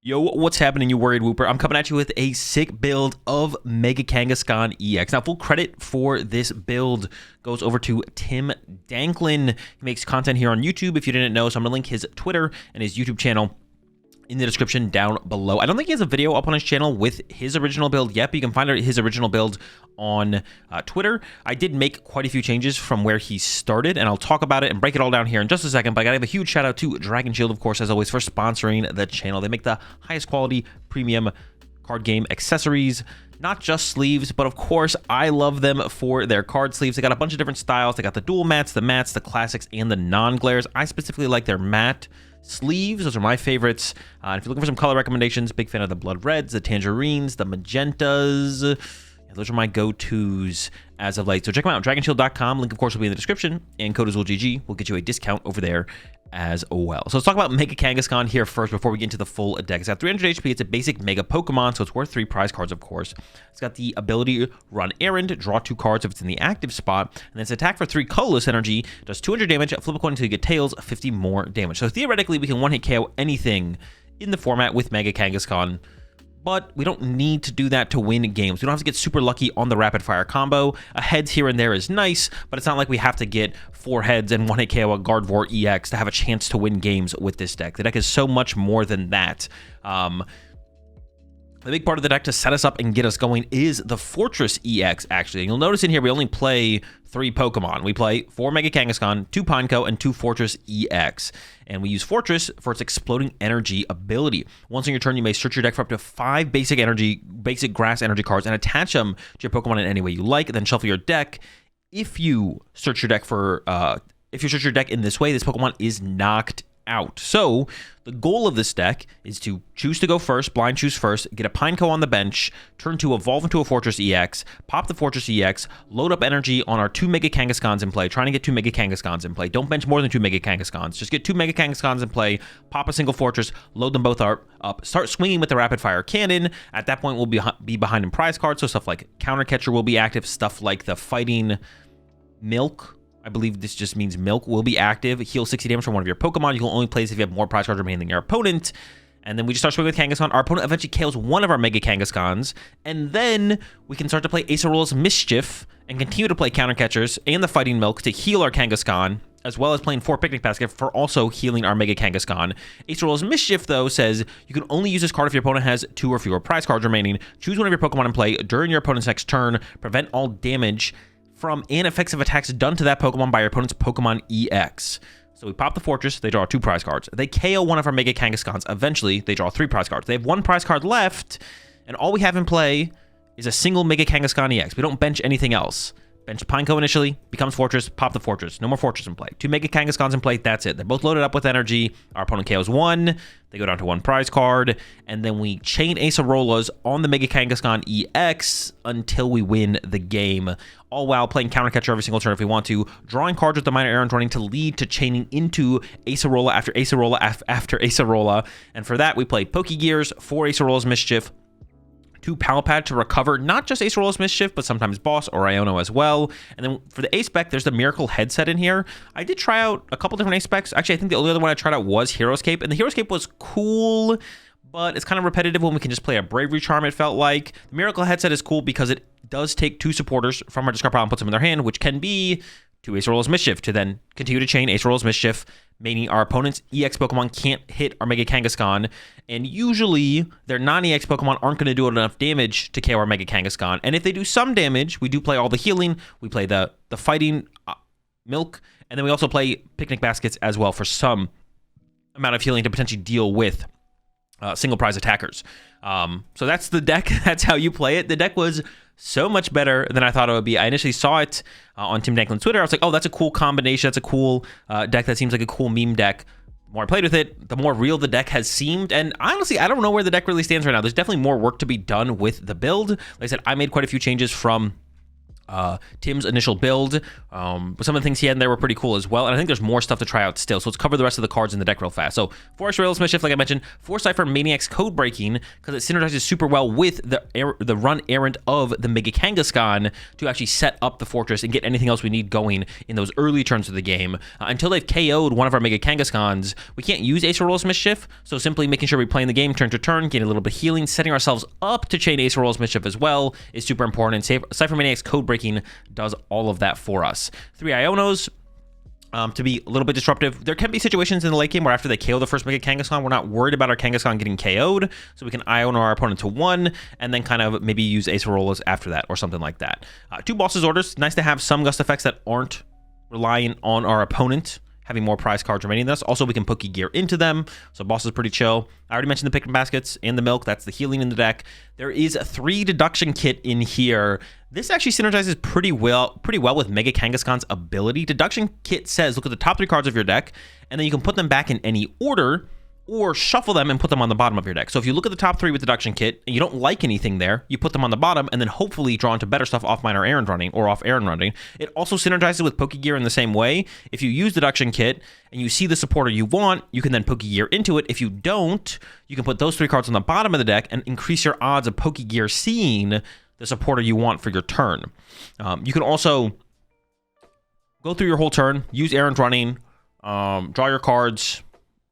Yo, what's happening, you worried whooper? I'm coming at you with a sick build of Mega Kangaskhan EX. Now, full credit for this build goes over to Tim Danlin. He makes content here on YouTube, if you didn't know, so I'm going to link his Twitter and his YouTube channel in the description down below. I don't think he has a video up on his channel with his original build yet, but you can find his original build on Twitter. I did make quite a few changes from where he started, and I'll talk about it and break it all down here in just a second, but I gotta give a huge shout out to Dragon Shield, of course, as always, for sponsoring the channel. They make the highest quality premium card game accessories, not just sleeves, but of course, I love them for their card sleeves. They got a bunch of different styles. They got the dual mattes, the classics, and the non-glares. I specifically like their matte sleeves. Those are my favorites. And if you're looking for some color recommendations, big fan of the blood reds, the tangerines, the magentas. Yeah, those are my go-tos as of late. So check them out, dragonshield.com. Link, of course, will be in the description, and code AzulGG will get you a discount over there as well. So let's talk about Mega Kangaskhan here first before we get into the full deck. It's got 300 HP. It's a basic Mega Pokemon, so it's worth 3 prize cards, of course. It's got the ability to run errand, draw 2 cards if it's in the active spot, and then its attack for 3 colorless energy, does 200 damage, flip a coin until you get tails, 50 more damage. So theoretically, we can one-hit KO anything in the format with Mega Kangaskhan, but we don't need to do that to win games. We don't have to get super lucky on the rapid fire combo. A heads here and there is nice, but it's not like we have to get 4 heads and 1-hit KO a Gardevoir EX to have a chance to win games with this deck. The deck is so much more than that. The big part of the deck to set us up and get us going is the Forretress EX, actually. And you'll notice in here we only play 3 Pokemon. We play 4 Mega Kangaskhan, 2 Pineco, and 2 Forretress EX. And we use Forretress for its exploding energy ability. Once on your turn, you may search your deck for up to 5 basic grass energy cards and attach them to your Pokemon in any way you like, and then shuffle your deck. If you search your deck in this way, this Pokemon is knocked out. So the goal of this deck is to choose to go first, blind choose first, get a Pineco on the bench, turn to evolve into a Forretress EX, pop the Forretress EX, load up energy on our 2 Mega Kangaskhan's in play, trying to get 2 Mega Kangaskhan's in play. Don't bench more than 2 Mega Kangaskhan's. Just get 2 Mega Kangaskhan's in play, pop a single Forretress, load them both up, start swinging with the rapid fire cannon. At that point, we'll be behind in prize cards, so stuff like Counter Catcher will be active, stuff like the Fighting Milk, I believe this just means milk, will be active. Heal 60 damage from one of your Pokemon. You can only play this if you have more prize cards remaining than your opponent. And then we just start swinging with Khangskhan. Our opponent eventually KOs one of our Mega Kangaskhan's. And then we can start to play Acerola's Mischief and continue to play Counter Catchers and the Fighting Milk to heal our Khangskhan, as well as playing 4 Picnic Basket for also healing our Mega Kangaskhan. Acerola's Mischief, though, says you can only use this card if your opponent has 2 or fewer prize cards remaining. Choose one of your Pokemon in play during your opponent's next turn. Prevent all damage from ineffective attacks done to that Pokemon by your opponent's Pokemon EX. So we pop the Forretress, they draw 2 prize cards. They KO one of our Mega Kangaskhan's. Eventually, they draw 3 prize cards. They have 1 prize card left, and all we have in play is a single Mega Kangaskhan EX. We don't bench anything else. Bench Pineco initially, becomes Forretress, pop the Forretress. No more Forretress in play. 2 Mega Kangaskhan's in play, that's it. They're both loaded up with energy. Our opponent KOs 1. They go down to 1 prize card. And then we chain Acerolas on the Mega Kangaskhan EX until we win the game. All while playing Counter Catcher every single turn if we want to. Drawing cards with the minor errand running to lead to chaining into Acerola after Acerola after Acerola. And for that, we play Pokégears, 4 Acerola's Mischief, 2 Pal Pad to recover not just Acerola's Mischief, but sometimes Boss or Iono as well. And then for the A spec, there's the Miracle Headset in here. I did try out a couple different A specs. Actually, I think the only other one I tried out was Hero's Cape, and the Hero's Cape was cool, but it's kind of repetitive when we can just play a Bravery Charm, it felt like. The Miracle Headset is cool because it does take 2 supporters from our discard pile and puts them in their hand, which can be 2 Acerola's Mischief to then continue to chain Acerola's Mischief, meaning our opponent's EX Pokemon can't hit our Mega Kangaskhan, and usually their non-EX Pokemon aren't going to do enough damage to KO our Mega Kangaskhan. And if they do some damage, we do play all the healing, we play the Fighting Milk, and then we also play Picnic Baskets as well for some amount of healing to potentially deal with single prize attackers. So that's the deck. That's how you play it. The deck was so much better than I thought it would be. I initially saw it on Tim Danklin's Twitter. I was like, oh, that's a cool combination. That's a cool deck. That seems like a cool meme deck. The more I played with it, the more real the deck has seemed. And honestly, I don't know where the deck really stands right now. There's definitely more work to be done with the build. Like I said, I made quite a few changes from Tim's initial build. But some of the things he had in there were pretty cool as well. And I think there's more stuff to try out still. So let's cover the rest of the cards in the deck real fast. So Forest Rails Mischief, like I mentioned, for Ciphermaniac's Codebreaking, because it synergizes super well with the run errand of the Mega Kangaskhan to actually set up the fortress and get anything else we need going in those early turns of the game. Until they've KO'd one of our Mega Kangaskhans, we can't use Acerola's Mischief. So simply making sure we play in the game turn to turn, getting a little bit of healing, setting ourselves up to chain Acerola's Mischief as well is super important. And Ciphermaniac's Codebreaking does all of that for us. 3 Ionos to be a little bit disruptive. There can be situations in the late game where after they KO the first Mega Kangaskhan, we're not worried about our Kangaskhan getting KO'd, so we can Iono our opponent to 1 and then kind of maybe use Acerolas after that or something like that. 2 Boss's Orders. Nice to have some gust effects that aren't relying on our opponent having more prize cards remaining than us. Also, we can Pokégear into them, so boss is pretty chill. I already mentioned the Picnic Baskets and the Milk. That's the healing in the deck. There is a 3 Deduction Kit in here. This actually synergizes pretty well with Mega Kangaskhan's ability. Deduction Kit says, look at the top 3 cards of your deck, and then you can put them back in any order, or shuffle them and put them on the bottom of your deck. So if you look at the top 3 with Deduction Kit, and you don't like anything there, you put them on the bottom, and then hopefully draw into better stuff off minor errand running, or off errand running. It also synergizes with Pokégear in the same way. If you use Deduction Kit, and you see the supporter you want, you can then Pokégear into it. If you don't, you can put those 3 cards on the bottom of the deck, and increase your odds of Pokégear seeing the supporter you want for your turn. You can also go through your whole turn, use errand running, draw your cards,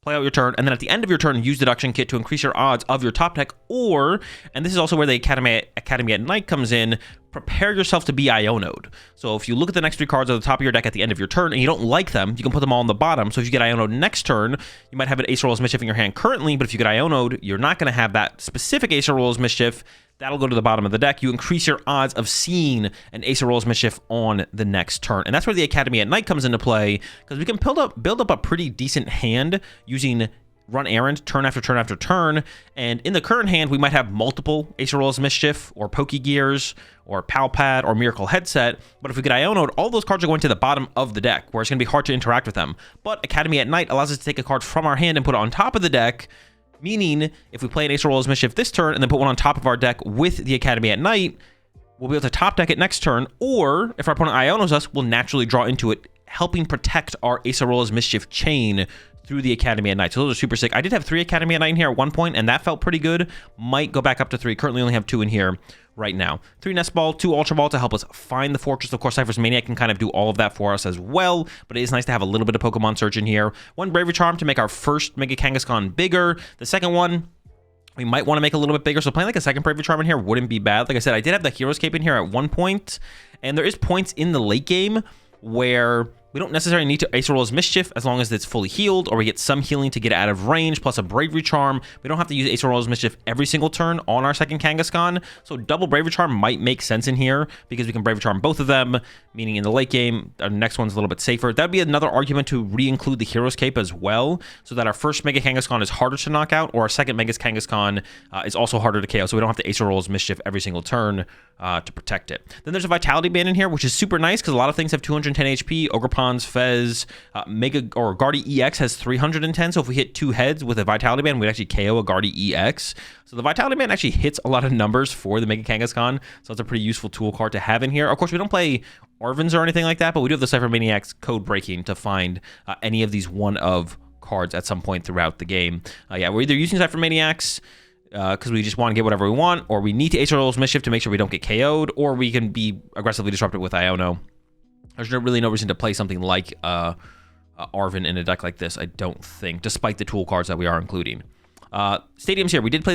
play out your turn, and then at the end of your turn, use Deduction Kit to increase your odds of your top deck, or, and this is also where the Academy at Night comes in, prepare yourself to be Iono'd. So if you look at the next 3 cards at the top of your deck at the end of your turn, and you don't like them, you can put them all on the bottom. So if you get Iono'd next turn, you might have an Acerola's Mischief in your hand currently, but if you get Iono'd, you're not going to have that specific Acerola's Mischief. That'll go to the bottom of the deck. You increase your odds of seeing an Acerolas Mischief on the next turn. And that's where the Academy at Night comes into play, because we can build up a pretty decent hand using run errand turn after turn after turn. And in the current hand, we might have multiple Acerolas Mischief or Pokégears or Pal Pad or Miracle Headset. But if we get Iono'd, all those cards are going to the bottom of the deck, where it's going to be hard to interact with them. But Academy at Night allows us to take a card from our hand and put it on top of the deck, meaning if we play an Acerola's Mischief this turn and then put one on top of our deck with the Academy at Night, we'll be able to top deck it next turn, or if our opponent Ionos us, we'll naturally draw into it, helping protect our Acerola's Mischief chain through the Academy at Night. So those are super sick. I did have 3 Academy at Night in here at one point, and that felt pretty good. Might go back up to 3. Currently only have 2 in here right now. 3 Nest Ball, 2 Ultra Ball to help us find the fortress. Of course, Ciphermaniac can kind of do all of that for us as well, but it is nice to have a little bit of Pokemon Search in here. 1 Bravery Charm to make our first Mega Kangaskhan bigger. The second one, we might want to make a little bit bigger, so playing like a second Bravery Charm in here wouldn't be bad. Like I said, I did have the Hero's Cape in here at one point, and there is points in the late game where we don't necessarily need to Acerola's Mischief as long as it's fully healed, or we get some healing to get out of range, plus a Bravery Charm. We don't have to use Acerola's Mischief every single turn on our second Kangaskhan, so double Bravery Charm might make sense in here, because we can Bravery Charm both of them, meaning in the late game, our next one's a little bit safer. That'd be another argument to re-include the Hero's Cape as well, so that our first Mega Kangaskhan is harder to knock out, or our second Mega Kangaskhan is also harder to KO, so we don't have to Acerola's Mischief every single turn to protect it. Then there's a Vitality Band in here, which is super nice, because a lot of things have 210 HP, Ogerpon's, Fez, Mega or Guardy EX has 310, so if we hit 2 heads with a Vitality Band, we'd actually KO a Guardy EX. So the Vitality Band actually hits a lot of numbers for the Mega Kangaskhan, so it's a pretty useful tool card to have in here. Of course, we don't play Arvins or anything like that, but we do have the Ciphermaniac's Codebreaking to find any of these one-of cards at some point throughout the game. Yeah, we're either using Ciphermaniacs because we just want to get whatever we want, or we need to Acerola's Mischief to make sure we don't get KO'd, or we can be aggressively disrupted with Iono. There's really no reason to play something like Arvin in a deck like this, I don't think, despite the tool cards that we are including. Stadiums here, we do play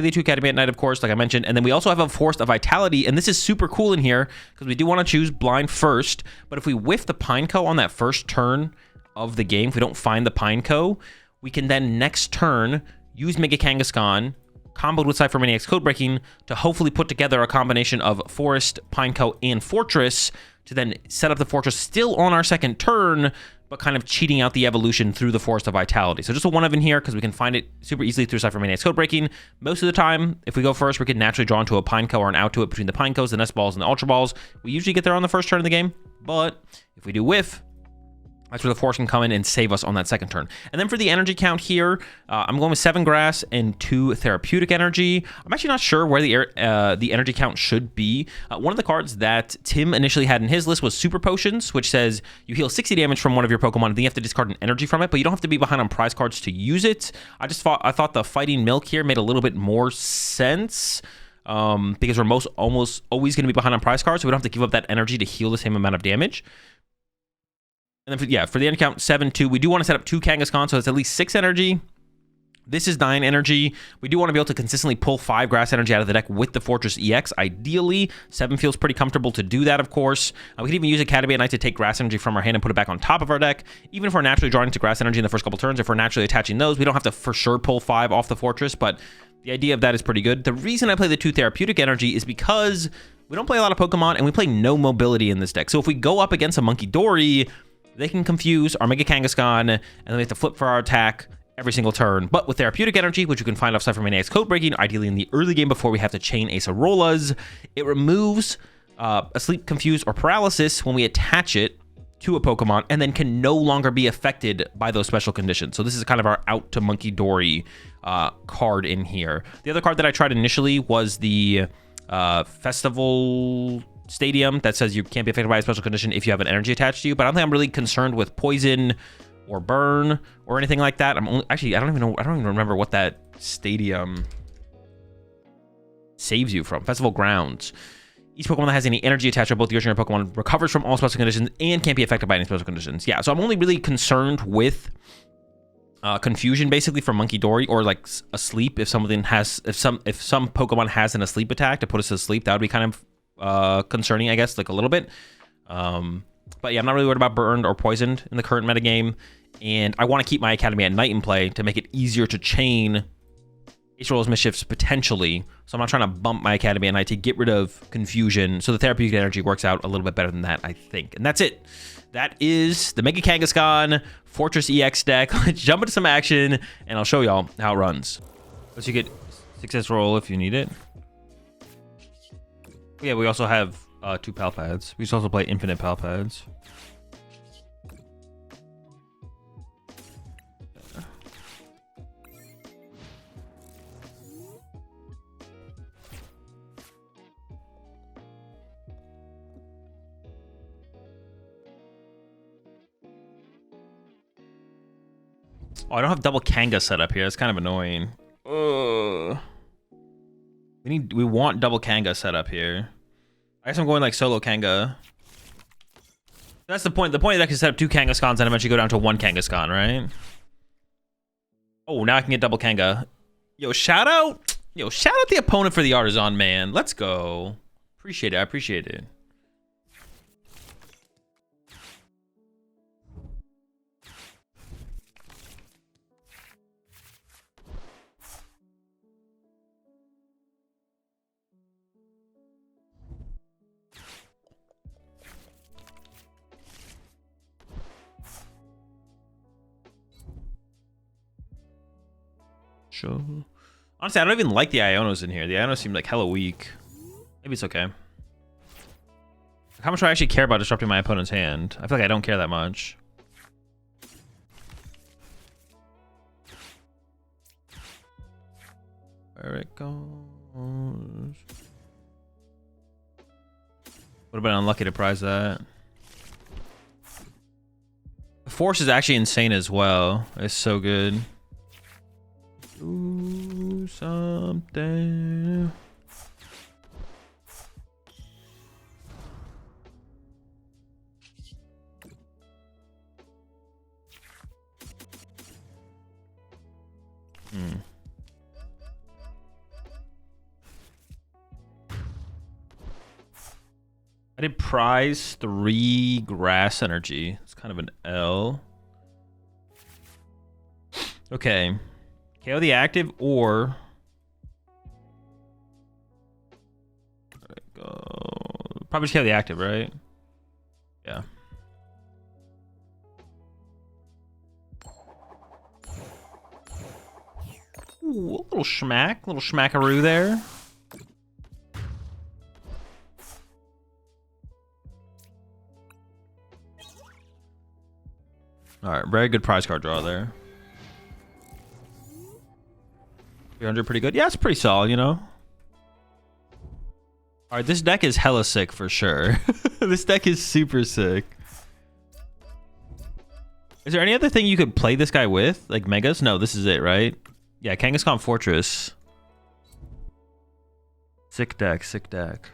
the 2 Academy at Night, of course, like I mentioned, and then we also have a Forest of Vitality, and this is super cool in here, because we do want to choose blind first, but if we whiff the Pineco on that first turn of the game, if we don't find the Pineco, we can then next turn use Mega Kangaskhan, comboed with Ciphermaniac's Codebreaking, to hopefully put together a combination of Forest, Pineco, and Fortress, to then set up the Fortress still on our second turn, but kind of cheating out the evolution through the Forest of Vitality. So just a 1-of in here, because we can find it super easily through Ciphermaniac's Codebreaking. Most of the time, if we go first, we can naturally draw into a Pineco or an out to it between the Pinecos, the Nest Balls, and the Ultra Balls. We usually get there on the first turn of the game, but if we do whiff, That's where the Force can come in and save us on that second turn. And then for the energy count here, I'm going with 7 grass and 2 therapeutic energy. I'm actually not sure where the energy count should be. One of the cards that Tim initially had in his list was Super Potions, which says you heal 60 damage from one of your Pokemon, and then you have to discard an energy from it, but you don't have to be behind on prize cards to use it. I thought the Fighting Milk here made a little bit more sense. Because we're almost always going to be behind on prize cards, so we don't have to give up that energy to heal the same amount of damage. And then, for the end count, 7-2. We do want to set up 2 Kangaskhan, so it's at least 6 energy. This is 9 energy. We do want to be able to consistently pull 5 grass energy out of the deck with the Forretress EX. Ideally, 7 feels pretty comfortable to do that, of course. We can even use Academy at Night to take grass energy from our hand and put it back on top of our deck. Even if we're naturally drawing into grass energy in the first couple turns, if we're naturally attaching those, we don't have to for sure pull 5 off the Forretress, but the idea of that is pretty good. The reason I play the 2 therapeutic energy is because we don't play a lot of Pokemon and we play no mobility in this deck. So if we go up against a Monkey Dory, they can confuse our Mega Kangaskhan, and then we have to flip for our attack every single turn. But with Therapeutic Energy, which you can find off Ciphermaniac's Codebreaking, ideally in the early game before we have to chain Acerolas, it removes Asleep, Confuse, or Paralysis when we attach it to a Pokemon, and then can no longer be affected by those special conditions. So this is kind of our out to Monkey Dory card in here. The other card that I tried initially was the Festival Stadium that says you can't be affected by a special condition if you have an energy attached to you, but I don't think I'm really concerned with poison or burn or anything like that. Actually, I don't even remember what that stadium saves you from. Festival Grounds. Each Pokemon that has any energy attached to both yours and your Pokemon recovers from all special conditions and can't be affected by any special conditions. Yeah, so I'm only really concerned with confusion basically from Monkey Dory, or like Asleep if some Pokemon has an Asleep attack to put us to sleep. That would be kind of concerning, I guess, like a little bit. But yeah, I'm not really worried about burned or poisoned in the current metagame, and I want to keep my Academy at Night in play to make it easier to chain Acerolas, Mischiefs potentially. So I'm not trying to bump my Academy at Night to get rid of confusion. So the Therapeutic Energy works out a little bit better than that, I think. And that's it. That is the Mega Kangaskhan Forretress EX deck. Let's jump into some action, and I'll show y'all how it runs. So you get success roll if you need it. Yeah, we also have 2 Pal Pads. We just also play infinite Pal Pads. Oh, I don't have double Kanga set up here. That's kind of annoying. We want double Kanga set up here. I guess I'm going like solo Kanga. That's the point. The point is I can set up 2 Kangaskhan's and eventually go down to 1 Kangaskhan, right? Oh, now I can get double Kanga. Yo, shout out the opponent for the Artisan, man. Let's go. Appreciate it. I appreciate it. Sure. Honestly, I don't even like the Ionos in here. The Ionos seem like hella weak. Maybe it's okay. How much do I actually care about disrupting my opponent's hand? I feel like I don't care that much. There it goes. Would have been unlucky to prize that. The Force is actually insane as well. It's so good. Do something. I did prize 3 grass energy. It's kind of an L. Okay. KO the active or... There we go. Probably just KO the active, right? Yeah. Ooh, a little schmackaroo there. All right, very good prize card draw there. 300, pretty good. Yeah, it's pretty solid, you know. All right, this deck is hella sick for sure. This deck is super sick. Is there any other thing you could play this guy with? Like Megas? No, this is it, right? Yeah, Khangskhan Forretress. Sick deck, sick deck.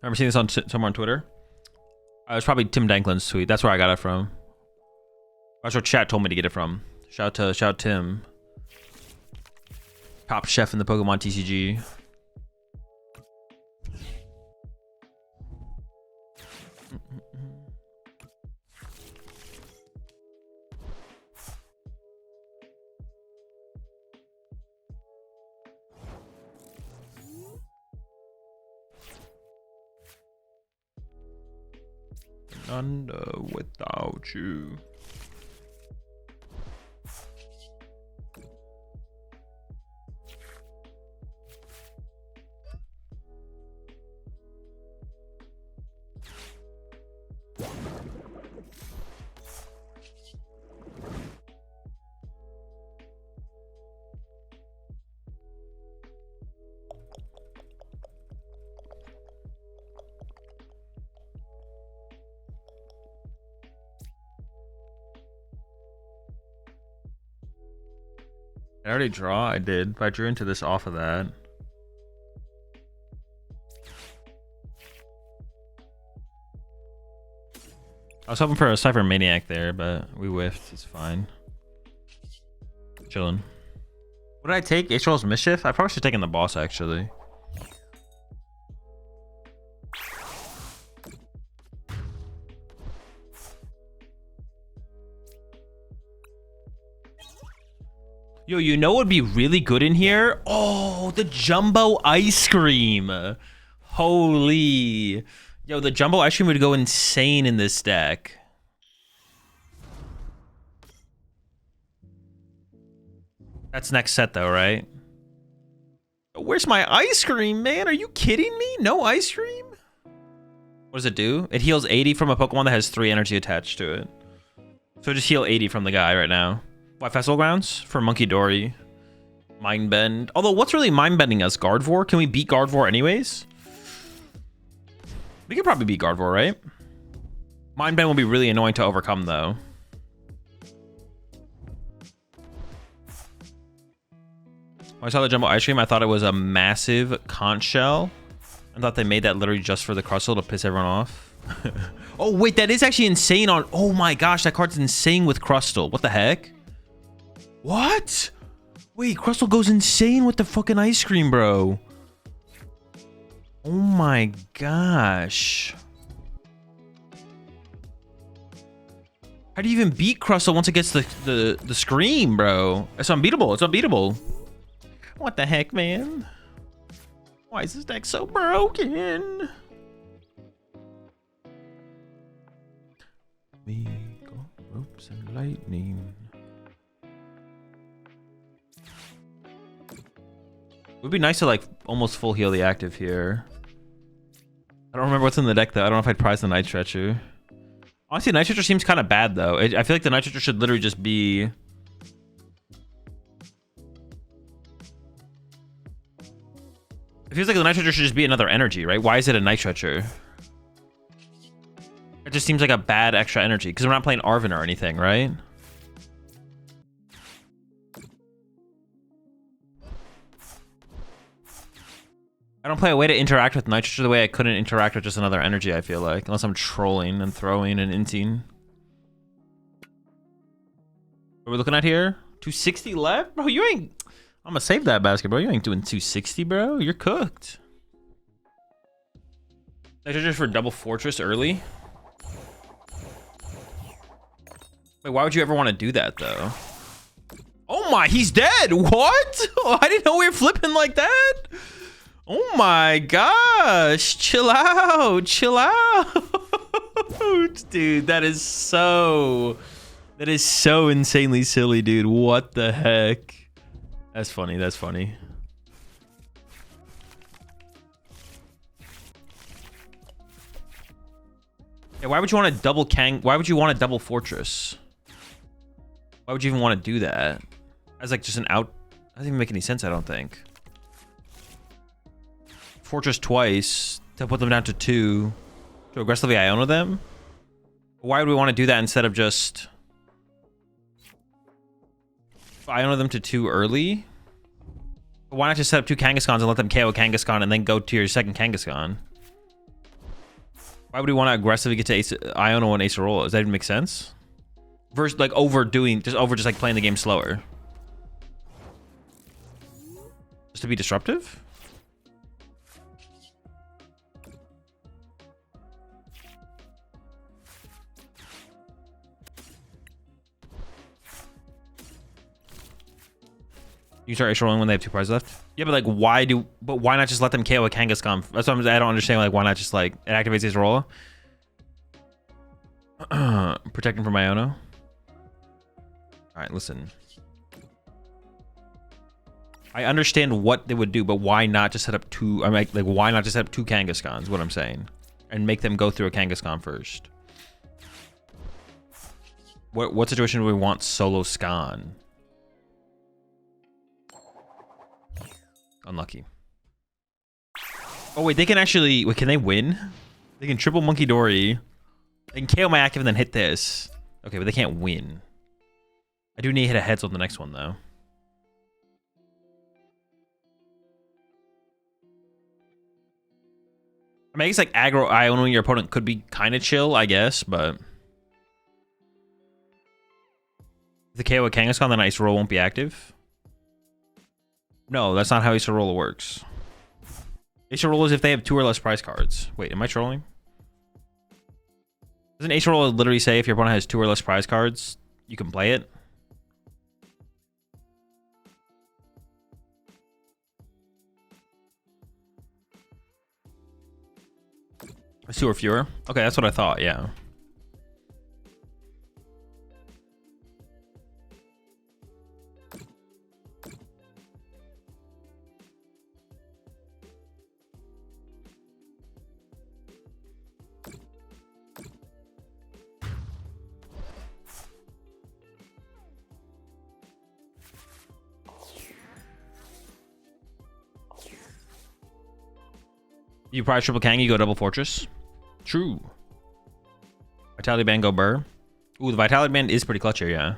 Ever seen this on somewhere on Twitter? It was probably Tim Danklin's tweet. That's where I got it from. That's where chat told me to get it from. Shout out Tim. Top chef in the Pokemon TCG. Under without you. I already draw? I did, but I drew into this off of that. I was hoping for a Ciphermaniac there, but we whiffed. It's fine. Chilling. What did I take? Acerola Mischief? I probably should have taken the boss, actually. Yo, you know what would be really good in here? Oh, the jumbo ice cream. Holy. Yo, the jumbo ice cream would go insane in this deck. That's next set though, right? Where's my ice cream, man? Are you kidding me? No ice cream? What does it do? It heals 80 from a Pokemon that has 3 energy attached to it. So just heal 80 from the guy right now. Why Festival Grounds? For Monkey Dory. Mind Bend. Although, what's really mind bending us? Gardevoir? Can we beat Gardevoir anyways? We could probably beat Gardevoir, right? Mind Bend will be really annoying to overcome, though. When I saw the Jumbo Ice Cream, I thought it was a massive conch shell. I thought they made that literally just for the Crustle to piss everyone off. Oh, wait, that is actually insane on... Oh my gosh, that card's insane with Crustle. What the heck? What? Wait, Crustle goes insane with the fucking ice cream, bro. Oh my gosh. How do you even beat Crustle once it gets the scream, bro? It's unbeatable. It's unbeatable. What the heck, man? Why is this deck so broken? We got ropes and lightning. It would be nice to like almost full heal the active here. I don't remember what's in the deck though. I don't know if I'd prize the Night Stretcher. Honestly, Night Stretcher seems kind of bad though. I feel like the Night Stretcher should literally just be... It feels like the Night Stretcher should just be another energy, right? Why is it a Night Stretcher? It just seems like a bad extra energy because we're not playing Arven or anything, right? I don't play a way to interact with Night Stretcher the way I couldn't interact with just another energy, I feel like. Unless I'm trolling and throwing and inting. What are we looking at here? 260 left? Bro, you ain't... I'm gonna save that basket, bro. You ain't doing 260, bro. You're cooked. Night Stretcher for double Forretress early? Wait, why would you ever want to do that, though? Oh my, he's dead! What? Oh, I didn't know we were flipping like that! Oh my gosh, chill out, chill out. Dude, that is so insanely silly, dude. What the heck? That's funny. That's funny. Yeah, why would you want to double Why would you want to double Fortress? Why would you even want to do that? As like just an out. That doesn't even make any sense, I don't think. Fortress twice to put them down to 2 to aggressively Iono them. Why would we want to do that instead of just Iono them to 2 early? Why not just set up 2 Kangaskhan's and let them KO Kangaskhan and then go to your second Kangaskhan? Why would we want to aggressively get to Iono and Acerola? Does that even make sense? Versus like overdoing, just like playing the game slower. Just to be disruptive? You start extra rolling when they have 2 prizes left. Yeah, but like, why not just let them KO a Kangaskhan? That's what I don't understand. Like, why not just like it activates Acerola? Protecting from Iono. All right, listen. I understand what they would do, but why not just set up 2? I mean, like, why not just set up 2 Kangaskhan's? What I'm saying, and make them go through a Kangaskhan first. What situation do we want solo Skan? Unlucky. Oh wait, they can actually. Wait, can they win? They can triple Monkey Dory. They can KO my active and then hit this. Okay, but they can't win. I do need to hit a heads on the next one though. I mean, I guess like aggro Ionoing your opponent could be kind of chill, I guess, but if the KO a Kangaskhan, then Acerola won't be active. No, that's not how Acerola works. Acerola is if they have 2 or less prize cards. Wait, am I trolling? Doesn't Acerola literally say if your opponent has 2 or less prize cards, you can play it? It's 2 or fewer? Okay, that's what I thought, yeah. You prize triple Kang, you go double Fortress. True. Vitality Band, go Burr. Ooh, the Vitality Band is pretty clutch here, yeah.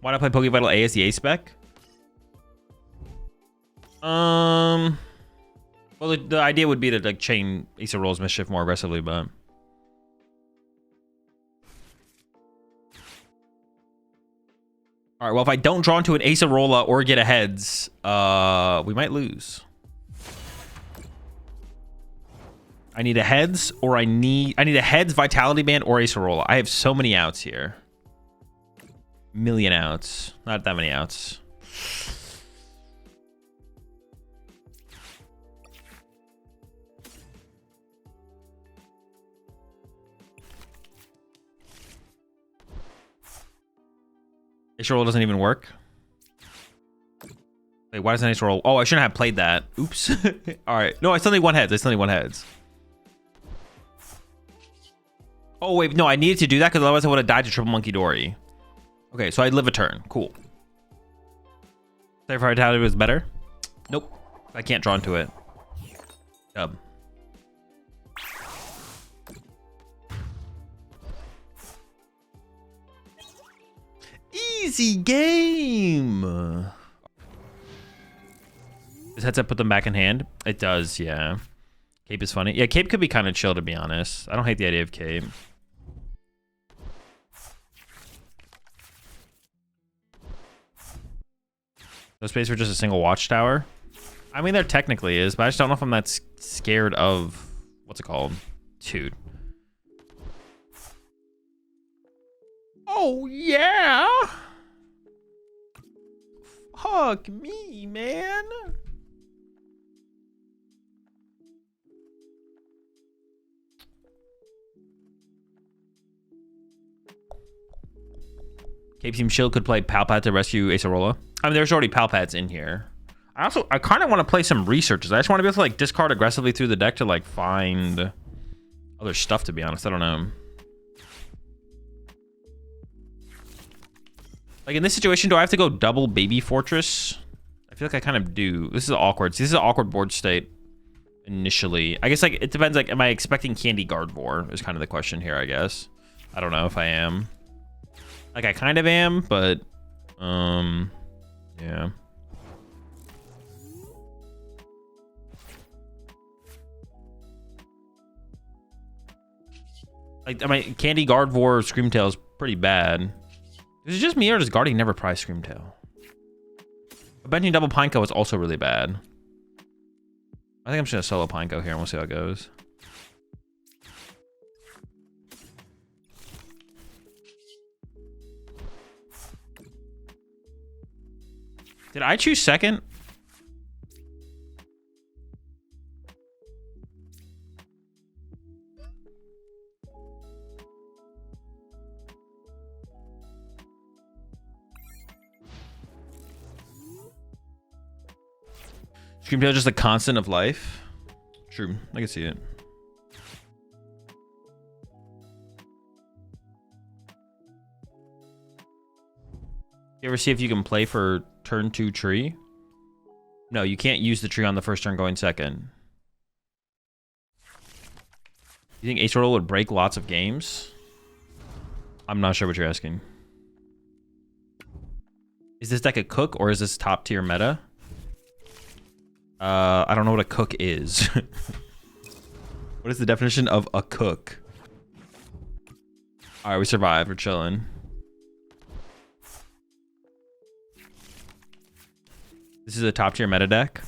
Why not play Pokevital A as the A spec? Well, the idea would be to like chain Acerola's Mischief more aggressively, but all right. Well, if I don't draw into an Acerola or get a heads, we might lose. I need a heads, or I need a heads, Vitality Band, or Acerola. I have so many outs here. Million outs. Not that many outs. Acerola doesn't even work. Wait, why doesn't Acerola? Oh, I shouldn't have played that. Oops. All right. No, I still need 1 heads. I still need 1 heads. Oh, wait. No, I needed to do that because otherwise I would have died to triple Monkey Dory. Okay, so I'd live a turn. Cool. Save for Vitality was better? Nope. I can't draw into it. Dub. Easy game. Does heads up put them back in hand? It does, yeah. Cape is funny. Yeah, Cape could be kind of chill, to be honest. I don't hate the idea of Cape. No space for just a single watchtower? I mean, there technically is, but I just don't know if I'm that scared of... What's it called? Dude. Oh, yeah! Fuck me, man! Cape Team Shield could play Pal Pad to rescue Acerola. I mean, there's already Pal Pads in here. I kind of want to play some researches. I just want to be able to like discard aggressively through the deck to like find other stuff, to be honest. I don't know. Like in this situation, do I have to go double Baby Fortress? I feel like I kind of do. This is awkward. See, this is an awkward board state initially. I guess like it depends. Like, am I expecting Candy Gardevoir is kind of the question here, I guess. I don't know if I am. Like I kind of am, but yeah. Like, I mean, Candy Gardevoir Screamtail is pretty bad. Is it just me or does Guardian never prize Screamtail? Benching double Pineco is also really bad. I think I'm just gonna solo Pineco here and we'll see how it goes. Did I choose second? Screamtail is just a constant of life. True, I can see it. You ever see if you can play for turn 2 tree? No, you can't use the tree on the first turn going second. You think Acerola would break lots of games? I'm not sure what you're asking. Is this deck a cook or is this top tier meta? I don't know what a cook is. What is the definition of a cook? All right, we survived. We're chilling. This is a top tier meta deck.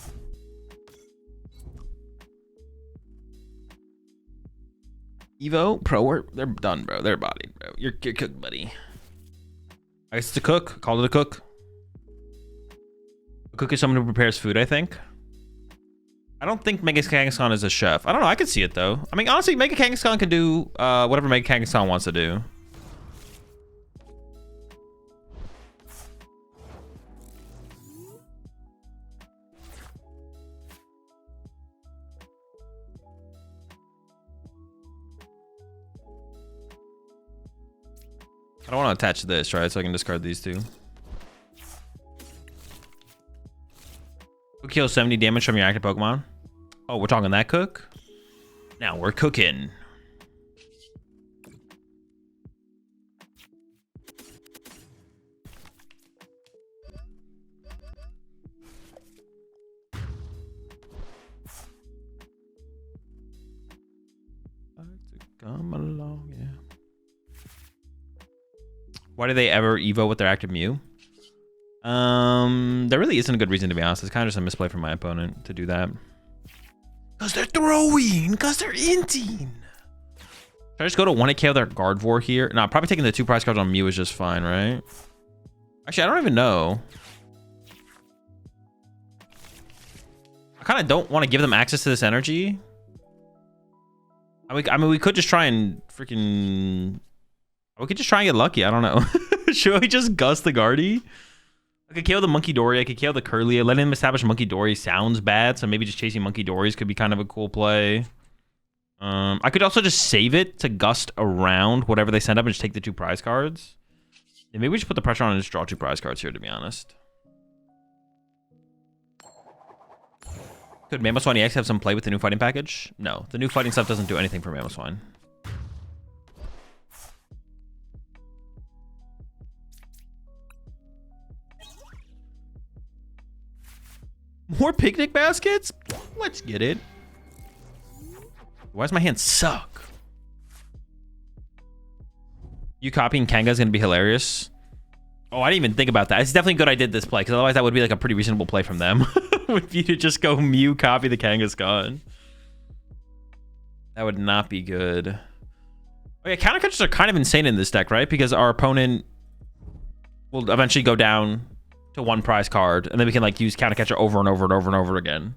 Evo, Pro, they're done, bro. They're bodied, bro. You're cooked, buddy. I guess it's a cook. Call it a cook. A cook is someone who prepares food, I think. I don't think Mega Kangaskhan is a chef. I don't know. I could see it, though. I mean, honestly, Mega Kangaskhan can do whatever Mega Kangaskhan wants to do. I don't want to attach this, right? So I can discard these two. Cook heals 70 damage from your active Pokemon. Oh, we're talking that cook? Now we're cooking. Come along, yeah. Why do they ever Evo with their active Mew? There really isn't a good reason, to be honest. It's kind of just a misplay from my opponent to do that. Because they're throwing. Because they're inting. Should I just go to 1 KO their Gardevoir here? No, probably taking the 2 prize cards on Mew is just fine, right? Actually, I don't even know. I kind of don't want to give them access to this energy. I mean, we could just try and freaking... We could just try and get lucky. I don't know. Should we just gust the Guardy? I could KO the Monkey Dory. I could KO the Curlia. Letting him establish Monkey Dory sounds bad, so maybe just chasing Monkey Dories could be kind of a cool play. I could also just save it to gust around whatever they send up and just take the 2 prize cards. And maybe we just put the pressure on and just draw 2 prize cards here, to be honest. Could Mamoswine EX have some play with the new fighting package? No, the new fighting stuff doesn't do anything for Mamoswine. More picnic baskets? Let's get it. Why does my hand suck? You copying Kanga is going to be hilarious. Oh, I didn't even think about that. It's definitely good I did this play, because otherwise that would be like a pretty reasonable play from them. Would be to just go Mew copy the Kangaskhan. That would not be good. Oh yeah, counter catchers are kind of insane in this deck, right? Because our opponent will eventually go down to 1 prize card, and then we can like use counter catcher over and over and over and over again.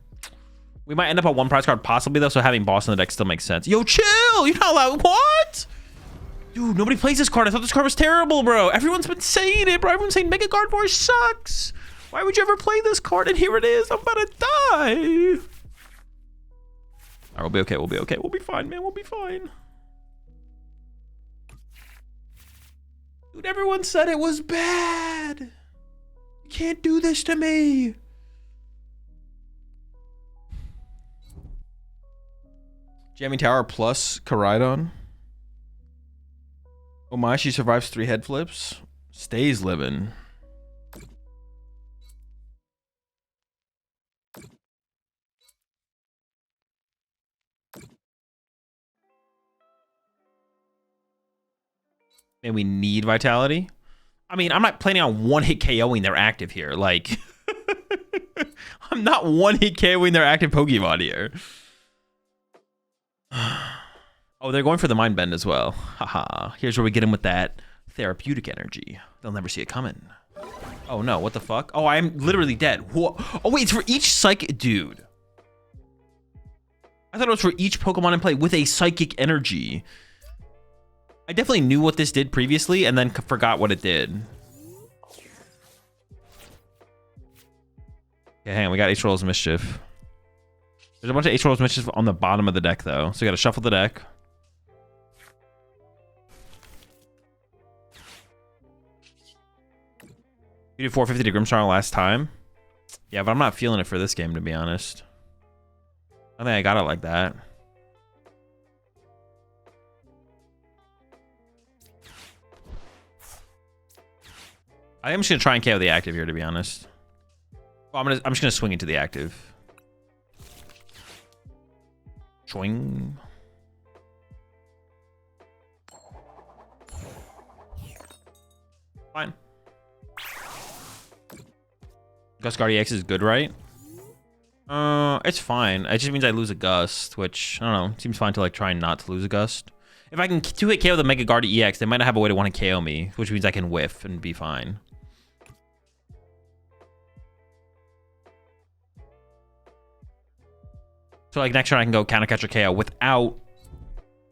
We might end up on 1 prize card possibly though, so having boss in the deck still makes sense. Yo, chill! You're not allowed. What? Dude, nobody plays this card. I thought this card was terrible, bro. Everyone's been saying it, bro. Everyone's saying Mega Gardevoir sucks. Why would you ever play this card? And here it is. I'm about to die. All right, we'll be okay. We'll be okay. We'll be fine, man. We'll be fine. Dude, everyone said it was bad. You can't do this to me. Jamming Tower plus Koraidon. Oh my, she survives 3 head flips. Stays living. And we need Vitality. I mean, I'm not planning on one-hit KOing their active here. Like, I'm not one-hit KOing their active Pokemon here. Oh, they're going for the Mind Bend as well. Haha. Here's where we get in with that therapeutic energy. They'll never see it coming. Oh no, what the fuck? Oh, I'm literally dead. Whoa. Oh wait, it's for each psychic... Dude. I thought it was for each Pokemon in play with a psychic energy. I definitely knew what this did previously and then forgot what it did. Okay, hang on. We got Acerola Mischief. There's a bunch of Acerola Mischief on the bottom of the deck, though. So we got to shuffle the deck. You did 450 to Grimmsnarl last time. Yeah, but I'm not feeling it for this game, to be honest. I think I got it like that. I think I'm just going to try and KO the active here, to be honest. Well, I'm just going to swing into the active. Swing. Fine. Gust EX is good, right? It's fine. It just means I lose a Gust, which, I don't know, seems fine to like try not to lose a Gust. If I can 2-hit KO the Mega Guardi EX, they might not have a way to want to KO me, which means I can whiff and be fine. So like next turn I can go counter catcher KO without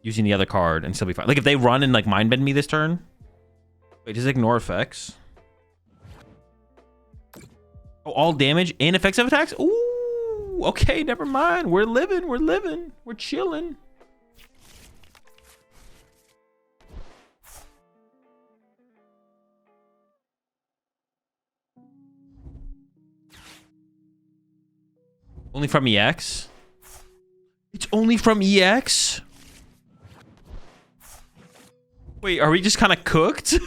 using the other card and still be fine. Like if they run and like Mind Bend me this turn. Wait, does it ignore effects? Oh, all damage and effects of attacks? Ooh, okay, never mind. We're living, we're living, we're chilling. Only from EX? It's only from EX? Wait, are we just kind of cooked?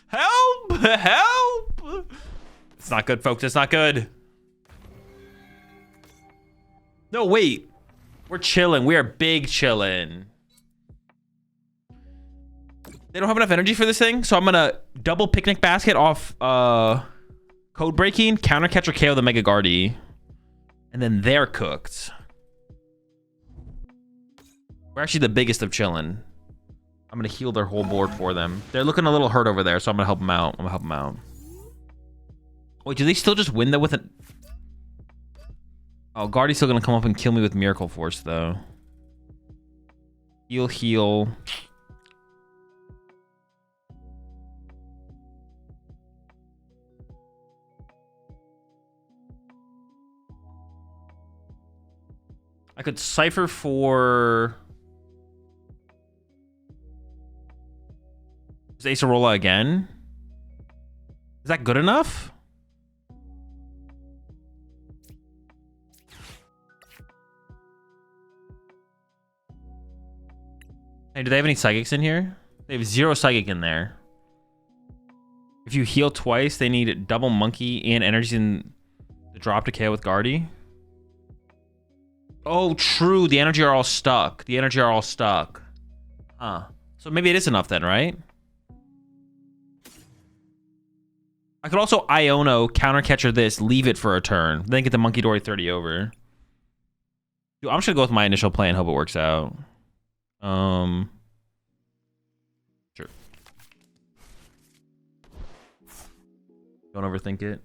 Help! Help! It's not good, folks. It's not good. No, wait. We're chilling. We are big chilling. They don't have enough energy for this thing, so I'm going to double Picnic Basket off Codebreaking, counter catcher KO the Mega Guardi, and then they're cooked. We're actually the biggest of chillin'. I'm gonna heal their whole board for them. They're looking a little hurt over there, so I'm gonna help them out. I'm gonna help them out. Wait, do they still just win though with it? Oh, Guardi's still gonna come up and kill me with Miracle Force though. Heal, heal. I could Cipher for... Is Acerola again? Is that good enough? Hey, do they have any Psychics in here? They have 0 Psychic in there. If you heal twice, they need double Monkey and energy in the drop to KO with Guardi. Oh, true. The energy are all stuck. The energy are all stuck. Huh. So maybe it is enough then, right? I could also Iono, counter catcher this, leave it for a turn. Then get the Monkey Dory 30 over. Dude, I'm just gonna go with my initial play and hope it works out. Sure. Don't overthink it.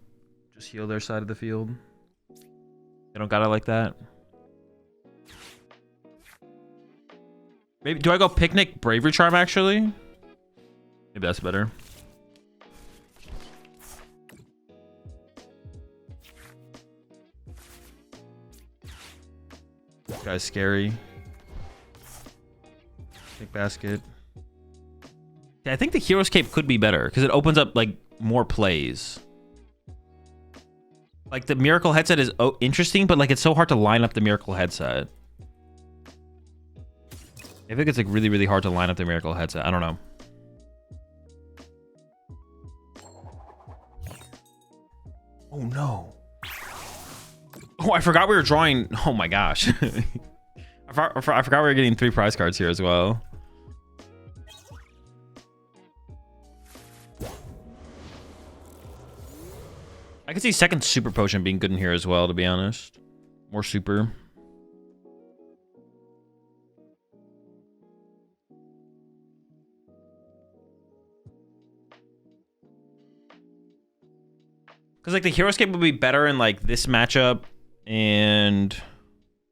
Just heal their side of the field. They don't got it like that. Maybe do I go Picnic Bravery Charm actually? Maybe that's better. This guy's scary. Picnic Basket. Yeah, I think the Hero's Cape could be better because it opens up like more plays. Like the Miracle Headset is interesting, but like it's so hard to line up the Miracle Headset. I think it's like really, really hard to line up the Miracle Headset. I don't know. Oh no. Oh, I forgot we were drawing. Oh my gosh. I forgot we were getting 3 prize cards here as well. I could see second super potion being good in here as well, to be honest. More super. Because like the Hero's Cape would be better in like this matchup, and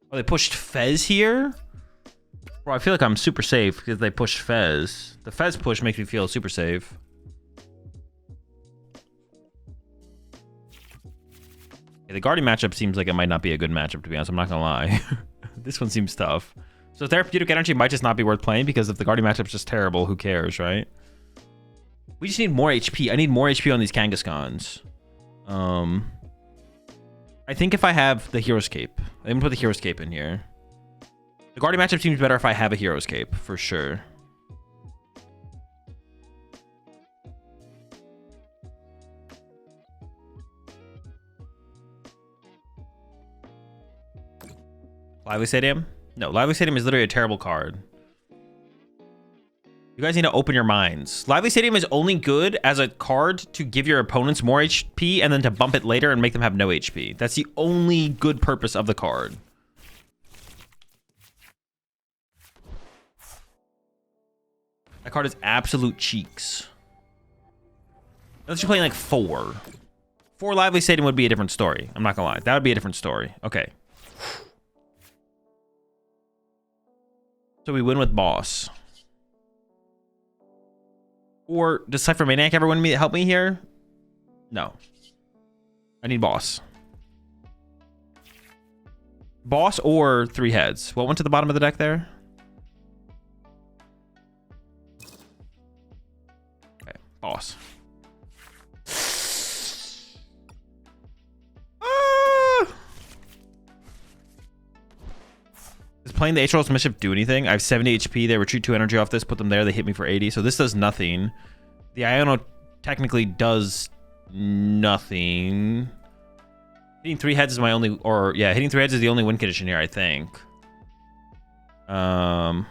oh, they pushed Fez here. Bro, I feel like I'm super safe because they pushed Fez. The Fez push makes me feel super safe. Yeah, the Guardian matchup seems like it might not be a good matchup, to be honest. I'm not gonna lie. This one seems tough. So Therapeutic Energy might just not be worth playing because if the Guardian matchup's just terrible, who cares, right? We just need more HP. I need more HP on these Kangaskhan's. I think if I have the Hero's Cape, I'm gonna put the Hero's Cape in here. The Guardian matchup seems better if I have a Hero's Cape, for sure. Lively Stadium? No, Lively Stadium is literally a terrible card. You guys need to open your minds. Lively Stadium is only good as a card to give your opponents more HP and then to bump it later and make them have no HP. That's the only good purpose of the card. That card is absolute cheeks. Unless you're playing like 4. 4 Lively Stadium would be a different story. I'm not gonna lie. That would be a different story. Okay. So we win with Boss. Or does Ciphermaniac ever want me to help me here? No. I need Boss. Boss or 3 heads. What went to the bottom of the deck there? Okay, Boss. Does playing the Acerola Mischief do anything? I have 70 HP. They retreat 2 energy off this, put them there. They hit me for 80. So this does nothing. The Iono technically does nothing. Hitting 3 heads is my only, or yeah, hitting 3 heads is the only win condition here, I think. Acerola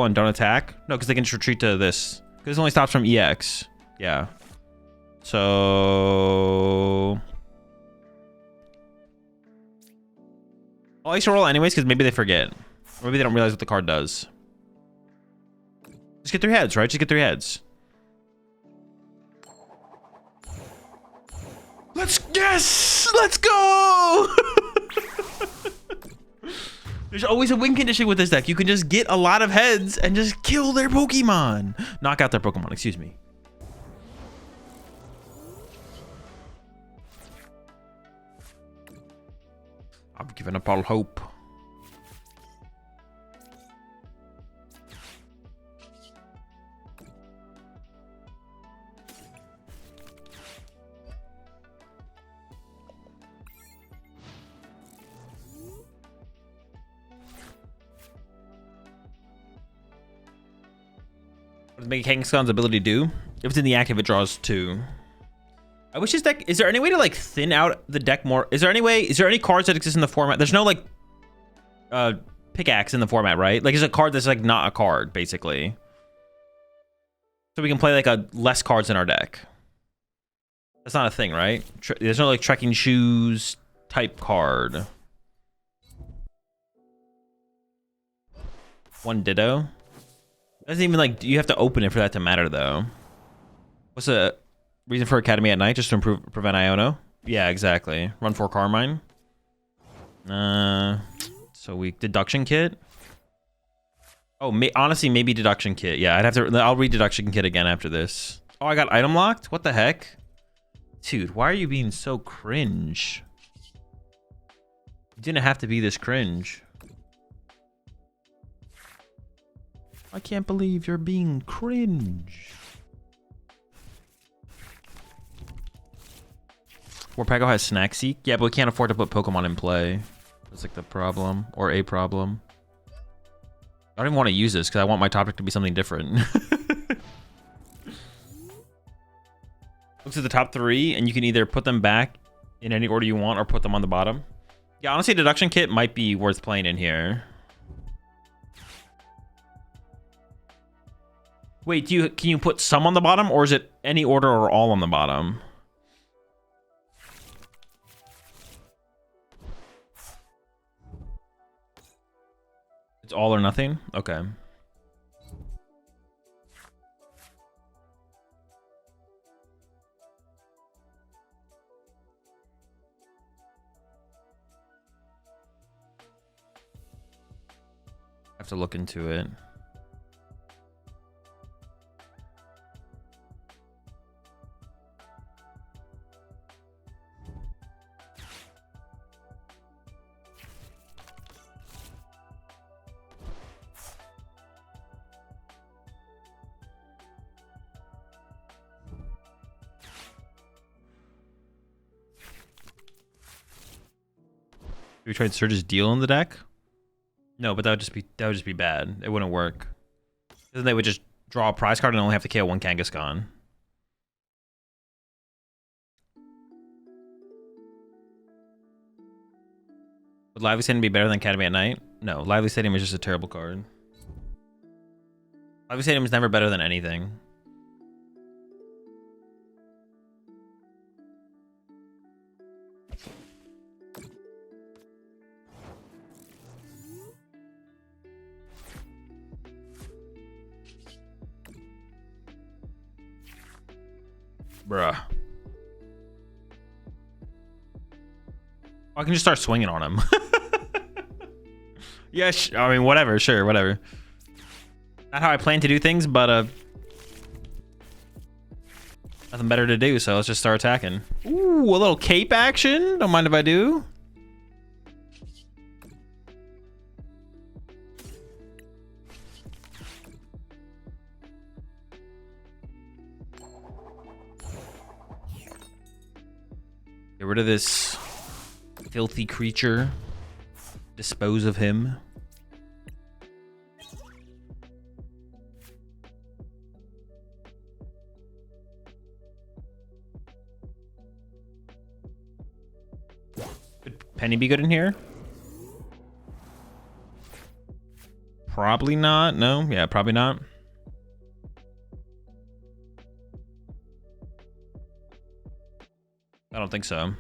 and don't attack. No, because they can just retreat to this. Because this only stops from EX. Yeah. So I'll Acerola anyways, because maybe they forget. Or maybe they don't realize what the card does. Just get 3 heads, right? Just get 3 heads. Let's go! There's always a win condition with this deck. You can just get a lot of heads and just kill their Pokemon. Knock out their Pokemon, excuse me. I'm giving up all hope. What does Mega Kangaskhan's ability do? If it's in the active, it draws 2. I wish this deck, is there any way to like thin out the deck more? Is there any cards that exist in the format? There's no like pickaxe in the format, right? Like it's a card that's like not a card, basically. So we can play like a less cards in our deck. That's not a thing, right? There's no like trekking shoes type card. 1 Ditto. Doesn't even like, you have to open it for that to matter though. What's the reason for Academy at night? Just to prevent Iono? Yeah, exactly. Run 4 Carmine. So we Deduction Kit. Oh, honestly, maybe Deduction Kit. Yeah, I'd have to. I'll read Deduction Kit again after this. Oh, I got item locked? What the heck? Dude, why are you being so cringe? You didn't have to be this cringe. I can't believe you're being cringe. Warpago has Snack Seek. Yeah, but we can't afford to put Pokemon in play. That's like the problem, or a problem. I don't even want to use this because I want my topic to be something different. Looks at the top 3, and you can either put them back in any order you want or put them on the bottom. Yeah, honestly, Deduction Kit might be worth playing in here. Wait, can you put some on the bottom, or is it any order or all on the bottom? It's all or nothing? Okay. I have to look into it. Do we try Surge's Deal in the deck? No, but that would just be bad. It wouldn't work. Then they would just draw a prize card and only have to KO one Kangaskhan. Would Lively Stadium be better than Academy at Night? No, Lively Stadium is just a terrible card. Lively Stadium is never better than anything. Bruh. I can just start swinging on him. Yeah, I mean, whatever. Sure, whatever. Not how I plan to do things, but nothing better to do, so let's just start attacking. Ooh, a little cape action. Don't mind if I do. Get rid of this filthy creature. Dispose of him. Could Penny be good in here? Probably not. No. Yeah, probably not. I don't think so.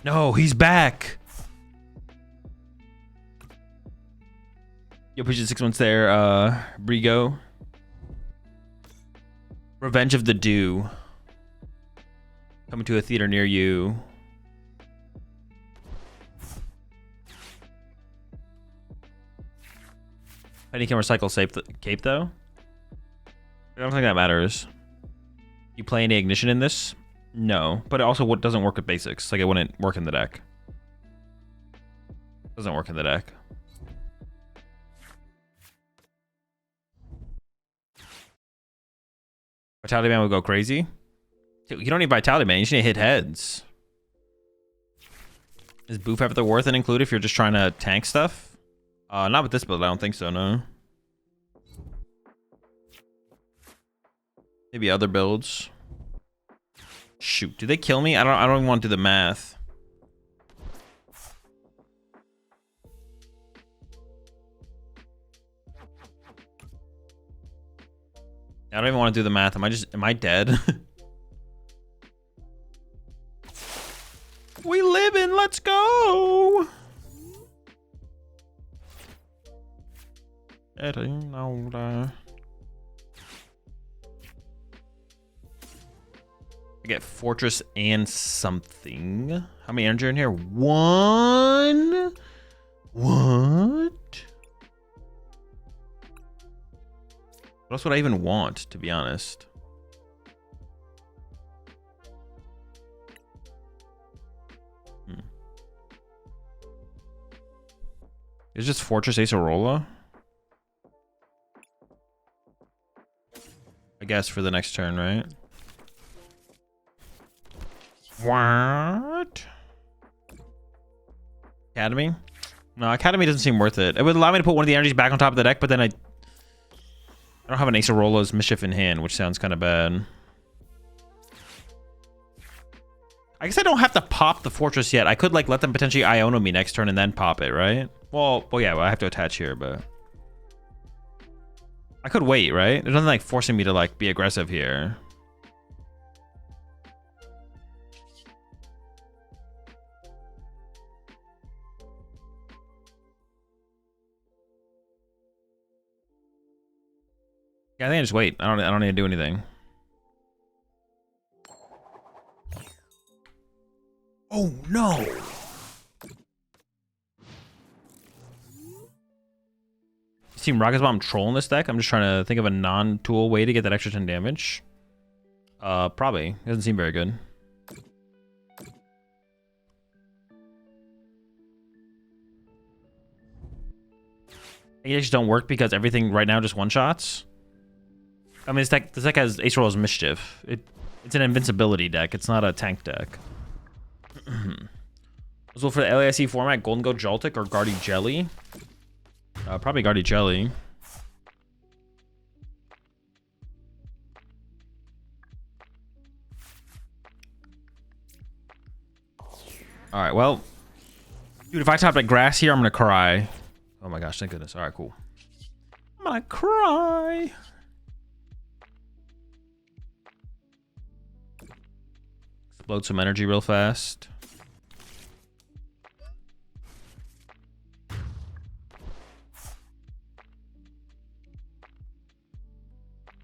No, he's back. Yo, appreciate 6 months there, Brigo. Revenge of the Dew. Coming to a theater near you. Penny can recycle cape though. I don't think that matters. You play any ignition in this? No, but it also doesn't work with basics. Like, it wouldn't work in the deck. Doesn't work in the deck. Vitality Band would go crazy. You don't need Vitality Band. You just need to hit heads. Is Boof ever the worth it include if you're just trying to tank stuff? Not with this build. I don't think so. No. Maybe other builds. Shoot, do they kill me? I don't even want to do the math. I don't even want to do the math. Am I dead? We live in, let's go. I get Forretress and something. How many energy are in here? One. What? What else would I even want, to be honest? Is just Forretress Acerola? I guess for the next turn, right? What? Academy? No, Academy doesn't seem worth it. It would allow me to put one of the energies back on top of the deck, but then I don't have an Acerola's Mischief in hand, which sounds kind of bad. I guess I don't have to pop the Forretress yet. I could like let them potentially Iono me next turn and then pop it, right? Well, yeah, I have to attach here, but I could wait, right? There's nothing like forcing me to like be aggressive here. Yeah, I think I just wait. I don't need to do anything. Oh no! Team Rocket's Bomb trolling this deck. I'm just trying to think of a non-tool way to get that extra 10 damage. Probably. It doesn't seem very good. They just don't work because everything right now just one-shots. I mean, this deck has Acerola's Mischief. It's an invincibility deck. It's not a tank deck. Azul for the LASC format, Golden Go Joltik or Guardy Jelly? Probably Guardy Jelly. Alright, well. Dude, if I top at grass here, I'm gonna cry. Oh my gosh, thank goodness. Alright, cool. I'm gonna cry. Explode some energy real fast.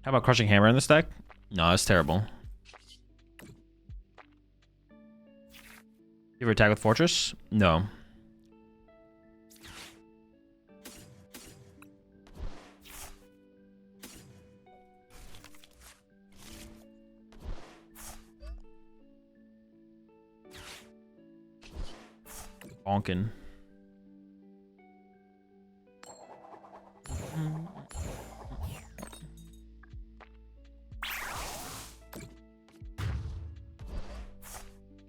How about Crushing Hammer in this deck? No, that's terrible. You ever attack with Forretress? No. Bonkin.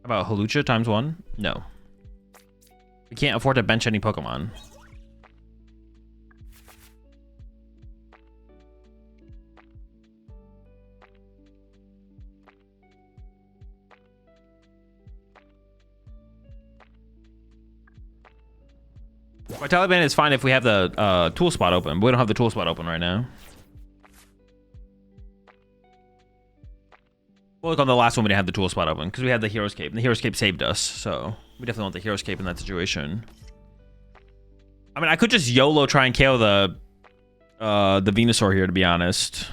How about Hawlucha ×1? No. We can't afford to bench any Pokemon. Vitality Band is fine if we have the tool spot open, but we don't have the tool spot open right now. Well, look, on the last one we didn't have the tool spot open because we had the Hero's Cape, and the Hero's Cape saved us, so we definitely want the Hero's Cape in that situation. I mean, I could just YOLO try and KO the Venusaur here, to be honest.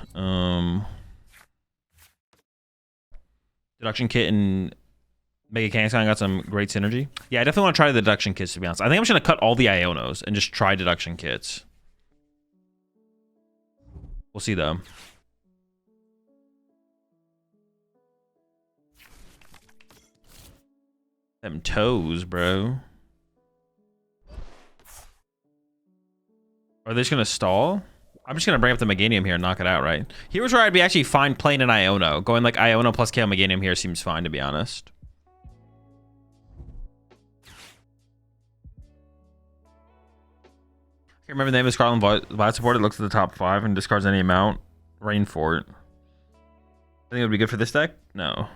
Deduction Kit and Mega Kangaskhan got some great synergy. Yeah, I definitely want to try the Deduction Kits, to be honest. I think I'm just going to cut all the Ionos and just try Deduction Kits. We'll see, though. Them toes, bro. Are they just going to stall? I'm just going to bring up the Meganium here and knock it out, right? Here's where I'd be actually fine playing an Iono. Going like Iono plus KO Meganium here seems fine, to be honest. I can't remember the name of Scarlet Violet support. It looks at the top 5 and discards any amount. Rainfort. I think it would be good for this deck? No.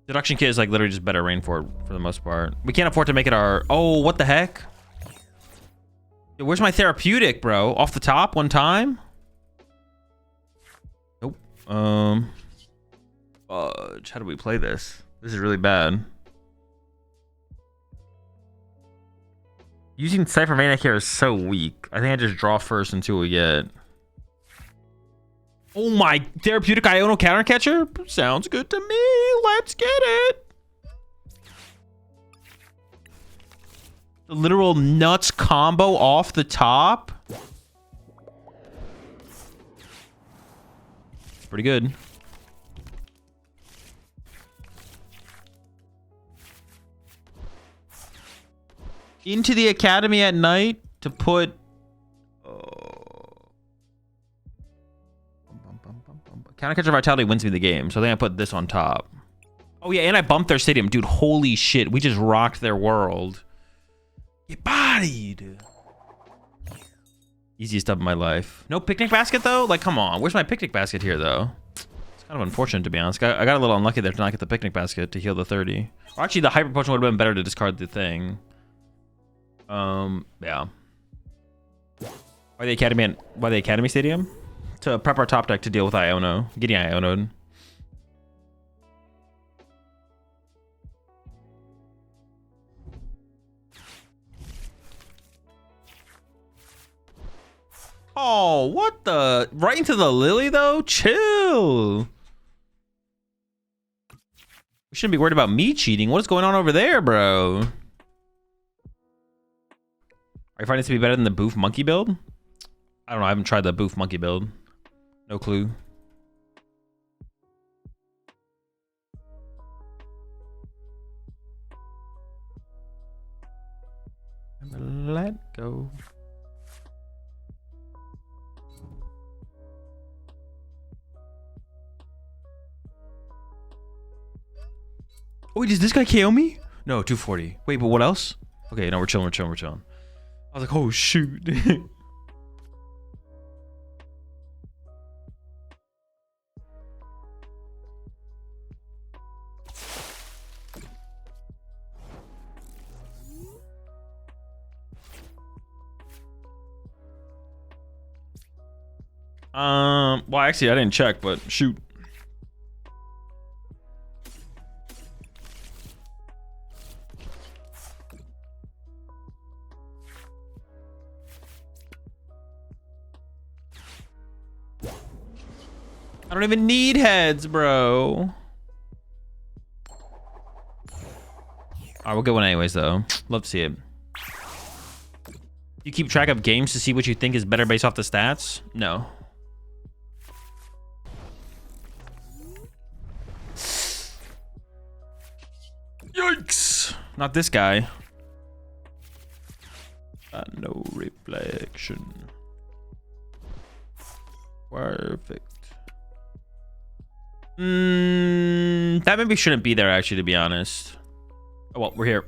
Deduction Kit is like literally just better Rainfort for the most part. We can't afford to make it our... Oh, what the heck? Yo, where's my Therapeutic, bro? Off the top one time? Nope. How do we play this? This is really bad. Using Ciphermaniac here is so weak. I think I just draw first and see what we get. Oh my, therapeutic Iono counter catcher? Sounds good to me. Let's get it. The literal nuts combo off the top. Pretty good. Into the academy at night to put counter catcher vitality wins me the game, so I think I put this on top. Oh yeah, and I bumped their stadium. Dude, holy shit, we just rocked their world. Get bodied. Easiest dub of my life. No picnic basket though? Like, come on, where's my picnic basket here though? It's kind of unfortunate, to be honest. I got a little unlucky there to not get the picnic basket to heal the 30. Or actually, the hyper potion would have been better to discard the thing. Yeah. Why the academy stadium? To prep our top deck to deal with Iono. Getting Iono'd. Oh, what the? Right into the lily though? Chill. We shouldn't be worried about me cheating. What is going on over there, bro? Are you finding this to be better than the Boof monkey build? I don't know. I haven't tried the Boof monkey build. No clue. Let go. Oh, wait, does this guy KO me? No, 240. Wait, but what else? Okay, no, we're chilling. I was like, oh, shoot. Well, actually, I didn't check, but shoot. I don't even need heads, bro. Alright, we'll get one anyways, though. Love to see it. You keep track of games to see what you think is better based off the stats? No. Yikes! Not this guy. No reflection. Perfect. That maybe shouldn't be there, actually, to be honest. Oh, well, we're here.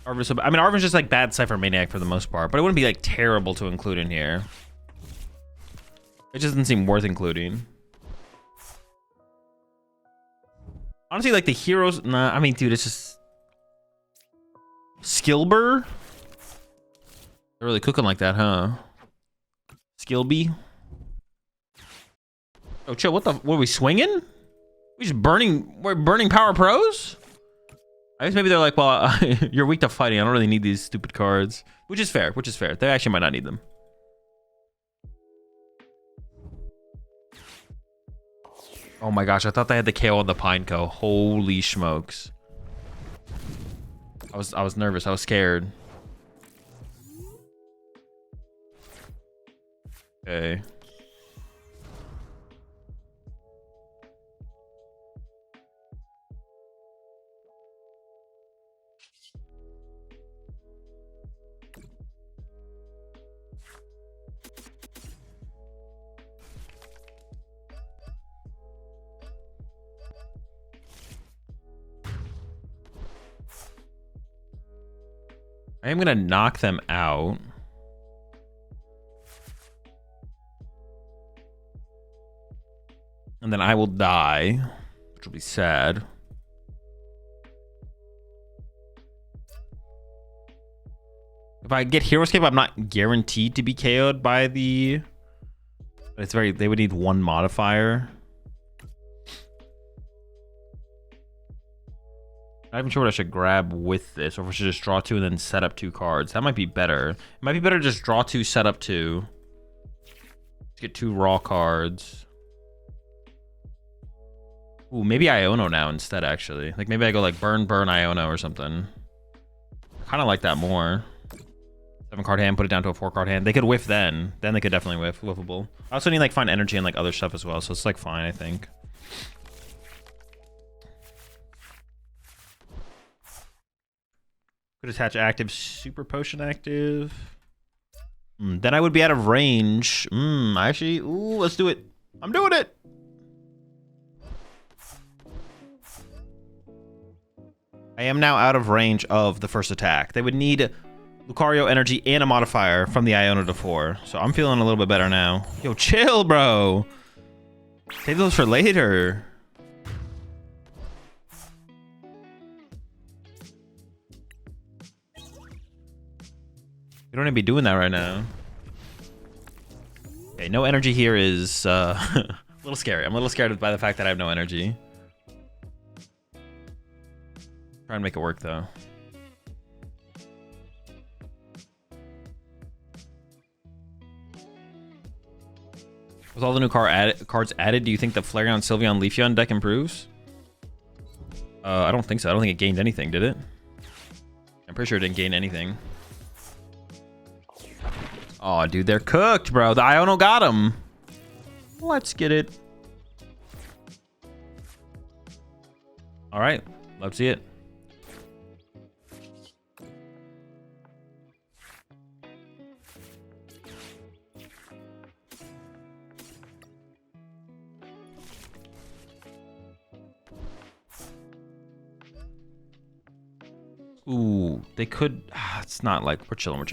I mean, Arvin's just like bad Ciphermaniac for the most part, but it wouldn't be like terrible to include in here. It just doesn't seem worth including. Honestly, like the heroes, nah, I mean, dude, it's just Skilber. They're really cooking like that, huh? Skilby. Oh, chill. What are we swinging? We're burning power pros? I guess maybe they're like, well, you're weak to fighting. I don't really need these stupid cards. Which is fair. They actually might not need them. Oh my gosh, I thought they had the KO on the Pineco. Holy smokes. I was nervous. I was scared. Okay. I am gonna knock them out. And then I will die, which will be sad. If I get Hero Escape, I'm not guaranteed to be KO'd by the... It's very... They would need one modifier. I'm not even sure what I should grab with this, or if I should just draw 2 and then set up 2 cards. That might be better. It might be better to just draw 2, set up 2. Let's get 2 raw cards. Ooh, maybe Iono now instead, actually. Like, maybe I go like burn, Iono or something. I kind of like that more. 7-card hand, put it down to a 4-card hand. They could whiff then. Then they could definitely whiff. Whiffable. I also need like find energy and like other stuff as well, so it's like fine, I think. Could attach active, super potion active. Then I would be out of range. Actually, ooh, let's do it. I'm doing it. I am now out of range of the first attack. They would need Lucario energy and a modifier from the Iono to 4. So I'm feeling a little bit better now. Yo, chill, bro. Save those for later. You don't need to be doing that right now. Okay, no energy here is a little scary. I'm a little scared by the fact that I have no energy. Try and make it work though. With all the new cards added, do you think the Flareon, Sylveon, Leafeon deck improves? I don't think so. I don't think it gained anything, did it? I'm pretty sure it didn't gain anything. Oh, dude, they're cooked, bro. The Iono got him. Let's get it. All right, let's see it. Ooh, they could. It's not like we're chilling.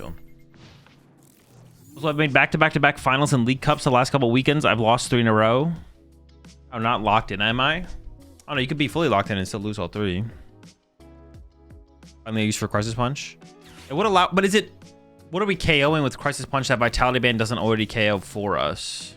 So I've made back-to-back finals and league cups the last couple weekends. I've lost 3 in a row. I'm not locked in, am I? Oh no, you could be fully locked in and still lose all 3. I'm gonna use for Crisis Punch. It would allow, but is it? What are we KOing with Crisis Punch that Vitality Band doesn't already KO for us?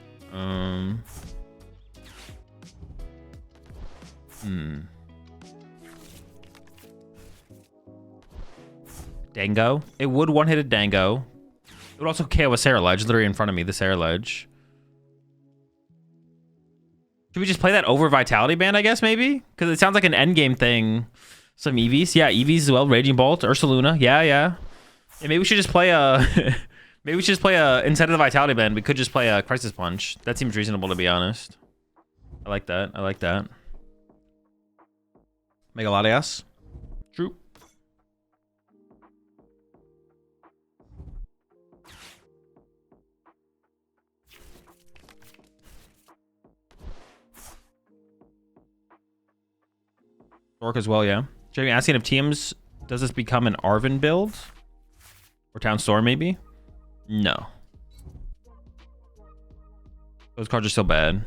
Dango. It would one-hit a Dango. It would also KO a Acerola, literally in front of me, the Acerola. Should we just play that over Vitality Band, I guess, maybe? Because it sounds like an endgame thing. Some EVs. Yeah, EVs as well. Raging Bolt, Ursaluna. Yeah, maybe we should just play a... maybe we should just play a... Instead of the Vitality Band, we could just play a Crisis Punch. That seems reasonable, to be honest. I like that. Megaladias. True. Dork as well, yeah. Jamie asking if TMs, does this become an Arven build? Or Town Storm, maybe? No. Those cards are still bad.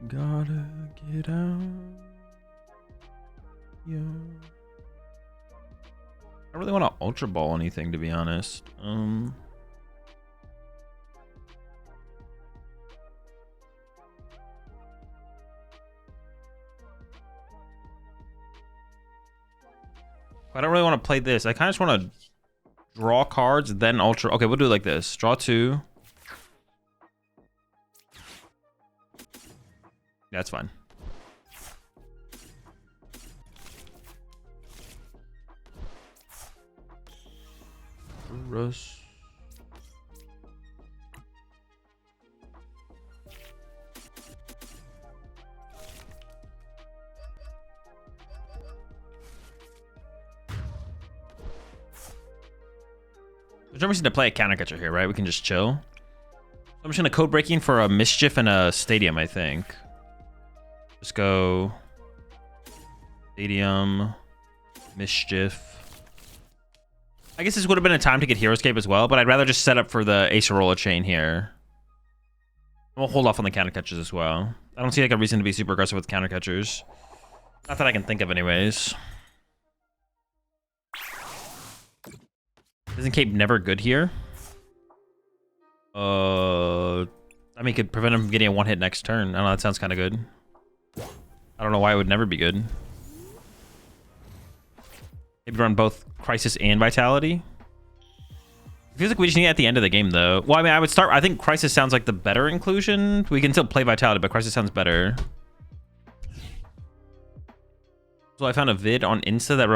Gotta get out. Yeah. I don't really want to Ultra Ball anything, to be honest. I don't really want to play this. I kind of just want to draw cards, then Ultra. Okay, we'll do it like this. Draw 2. Yeah, that's fine. Rush. There's no reason to play a counter catcher here, right? We can just chill. I'm just gonna Codebreaking for a Mischief and a Stadium, I think. Just go Stadium, Mischief. I guess this would have been a time to get Heroescape as well, but I'd rather just set up for the Acerola chain here. We'll hold off on the counter catchers as well. I don't see like a reason to be super aggressive with counter catchers. Not that I can think of anyways. Isn't Cape never good here? I mean, it could prevent him from getting a one-hit next turn. I don't know, that sounds kind of good. I don't know why it would never be good. Maybe run both Crisis and Vitality. It feels like we just need it at the end of the game, though. Well, I mean, I would start... I think Crisis sounds like the better inclusion. We can still play Vitality, but Crisis sounds better. So I found a vid on Insta that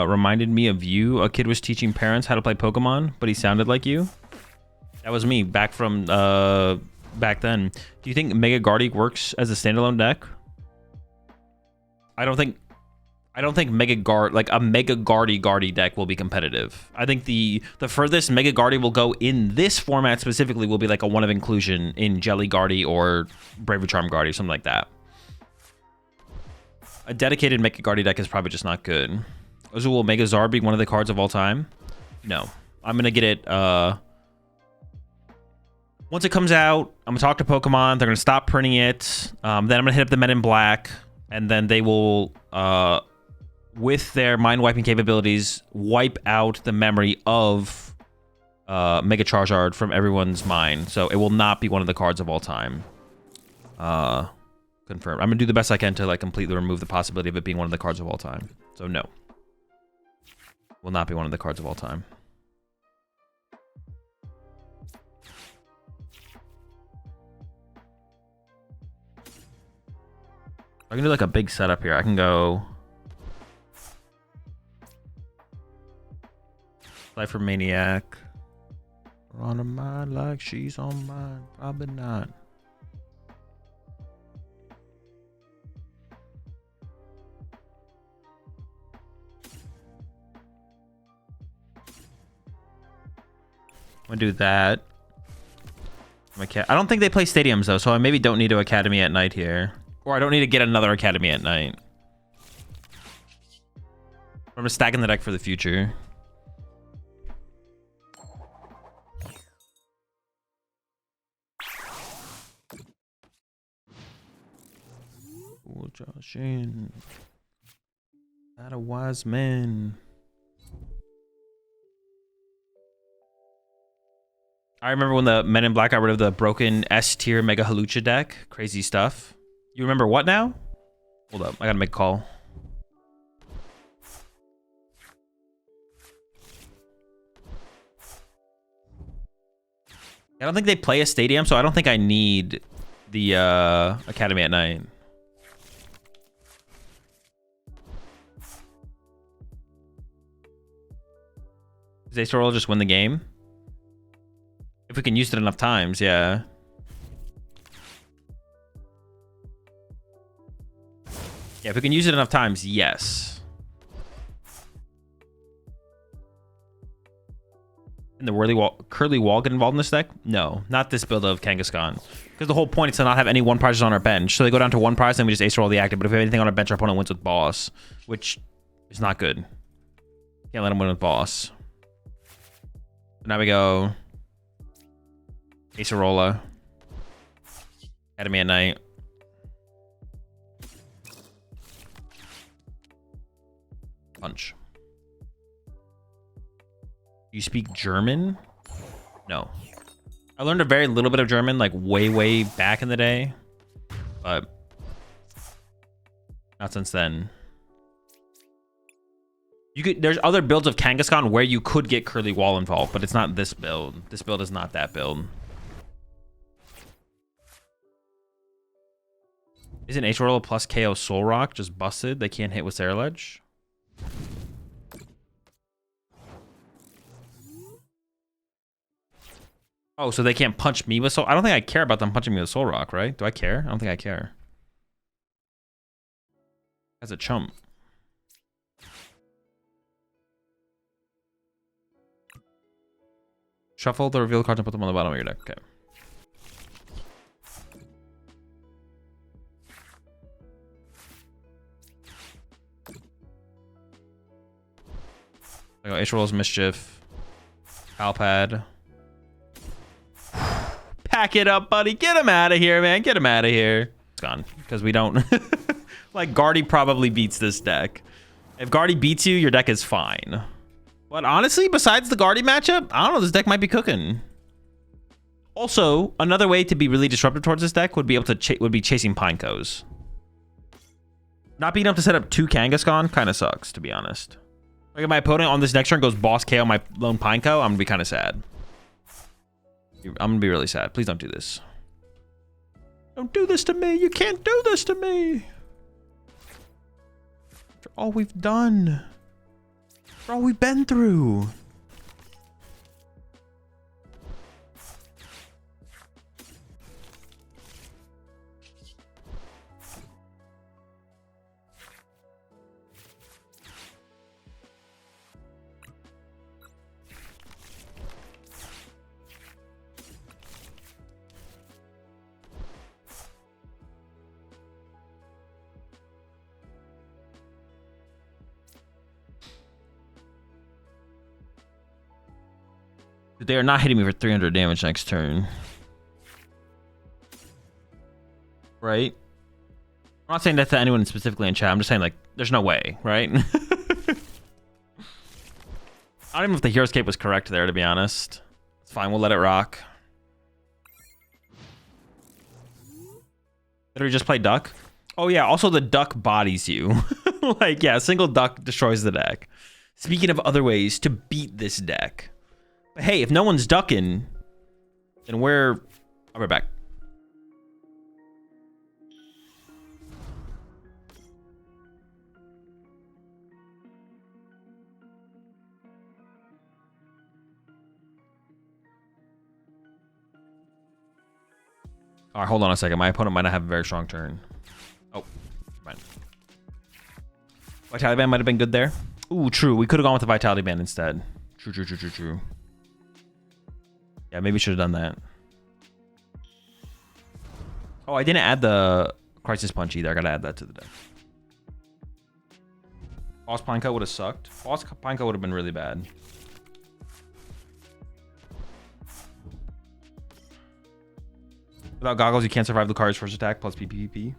reminded me of you. A kid was teaching parents how to play Pokemon, but he sounded like you. That was me back from back then. Do you think Mega Guardy works as a standalone deck? I don't think Mega Guard, like a Mega Guardy deck, will be competitive. I think the furthest Mega Guardy will go in this format specifically will be like a one of inclusion in Jelly Guardy or Bravery Charm Guardy, something like that. A dedicated Mega Guardy deck is probably just not good. Azul, will Mega Zard be one of the cards of all time? No. I'm gonna get it once it comes out. I'm gonna talk to Pokemon. They're gonna stop printing it. Then I'm gonna hit up the Men in Black, and then they will with their mind wiping capabilities, wipe out the memory of Mega Charizard from everyone's mind. So it will not be one of the cards of all time. Confirmed. I'm gonna do the best I can to like completely remove the possibility of it being one of the cards of all time. So no, will not be one of the cards of all time. I can do like a big setup here. I can go Ciphermaniac. On a mind like she's on mine. Probably not. I'm gonna do that. I don't think they play stadiums though, so I maybe don't need to Academy at Night here. Or I don't need to get another Academy at Night. I'm just stacking the deck for the future. Joshing. Not a wise man. I remember when the Men in Black got rid of the broken S tier Mega Halucha deck. Crazy stuff. You remember what now? Hold up, I gotta make a call. I don't think they play a stadium, so I don't think I need the Academy at Night. Does Acerola just win the game? If we can use it enough times, yeah. Yeah, if we can use it enough times, yes. And the Curly Wall get involved in this deck? No, not this build of Kangaskhan. Because the whole point is to not have any one prizes on our bench. So they go down to one prize and we just Acerola the active. But if we have anything on our bench, our opponent wins with boss, which is not good. Can't let him win with boss. Now we go Acerola, Academy at Night. Punch. You speak German? No. I learned a very little bit of German, like way back in the day, but not since then. There's other builds of Kangaskhan where you could get Curly Wall involved, but it's not this build. This build is not that build. Isn't Acerola plus KO Soul Rock just busted? They can't hit with Sarah Ledge? Oh, so they can't punch me with Soul... I don't think I care about them punching me with Soul Rock, right? Do I care? I don't think I care. As a chump. Shuffle the reveal cards and put them on the bottom of your deck. Okay. I go Ace Rolls, Mischief, Pal Pad. Pack it up, buddy. Get him out of here, man. Get him out of here. It's gone because we don't. Like Guardy probably beats this deck. If Guardy beats you, your deck is fine. But honestly, besides the Guardian matchup, I don't know, this deck might be cooking. Also, another way to be really disruptive towards this deck would be able to would be chasing Pinecos. Not being able to set up 2 Kangaskhan kind of sucks, to be honest. Like if my opponent on this next turn goes boss KO my lone Pineco, I'm gonna be kind of sad. I'm gonna be really sad. Please don't do this. Don't do this to me. You can't do this to me. After all we've done. After all we've been through. They are not hitting me for 300 damage next turn. Right? I'm not saying that to anyone specifically in chat. I'm just saying, like, there's no way, right? I don't even know if the Hero Escape was correct there, to be honest. It's fine. We'll let it rock. Did we just play Duck? Oh, yeah. Also, the Duck bodies you. Like, yeah, a single Duck destroys the deck. Speaking of other ways to beat this deck. But hey, if no one's ducking, then I'll be right back. All right, hold on a second. My opponent might not have a very strong turn. Oh, fine. Vitality Band might have been good there. Ooh, true. We could have gone with the Vitality Band instead. True. Yeah, maybe should have done that. Oh, I didn't add the Crisis Punch either. I gotta add that to the deck. Boss Pineco would have sucked. Boss Pineco would have been really bad. Without goggles, you can't survive the card's first attack plus PPP.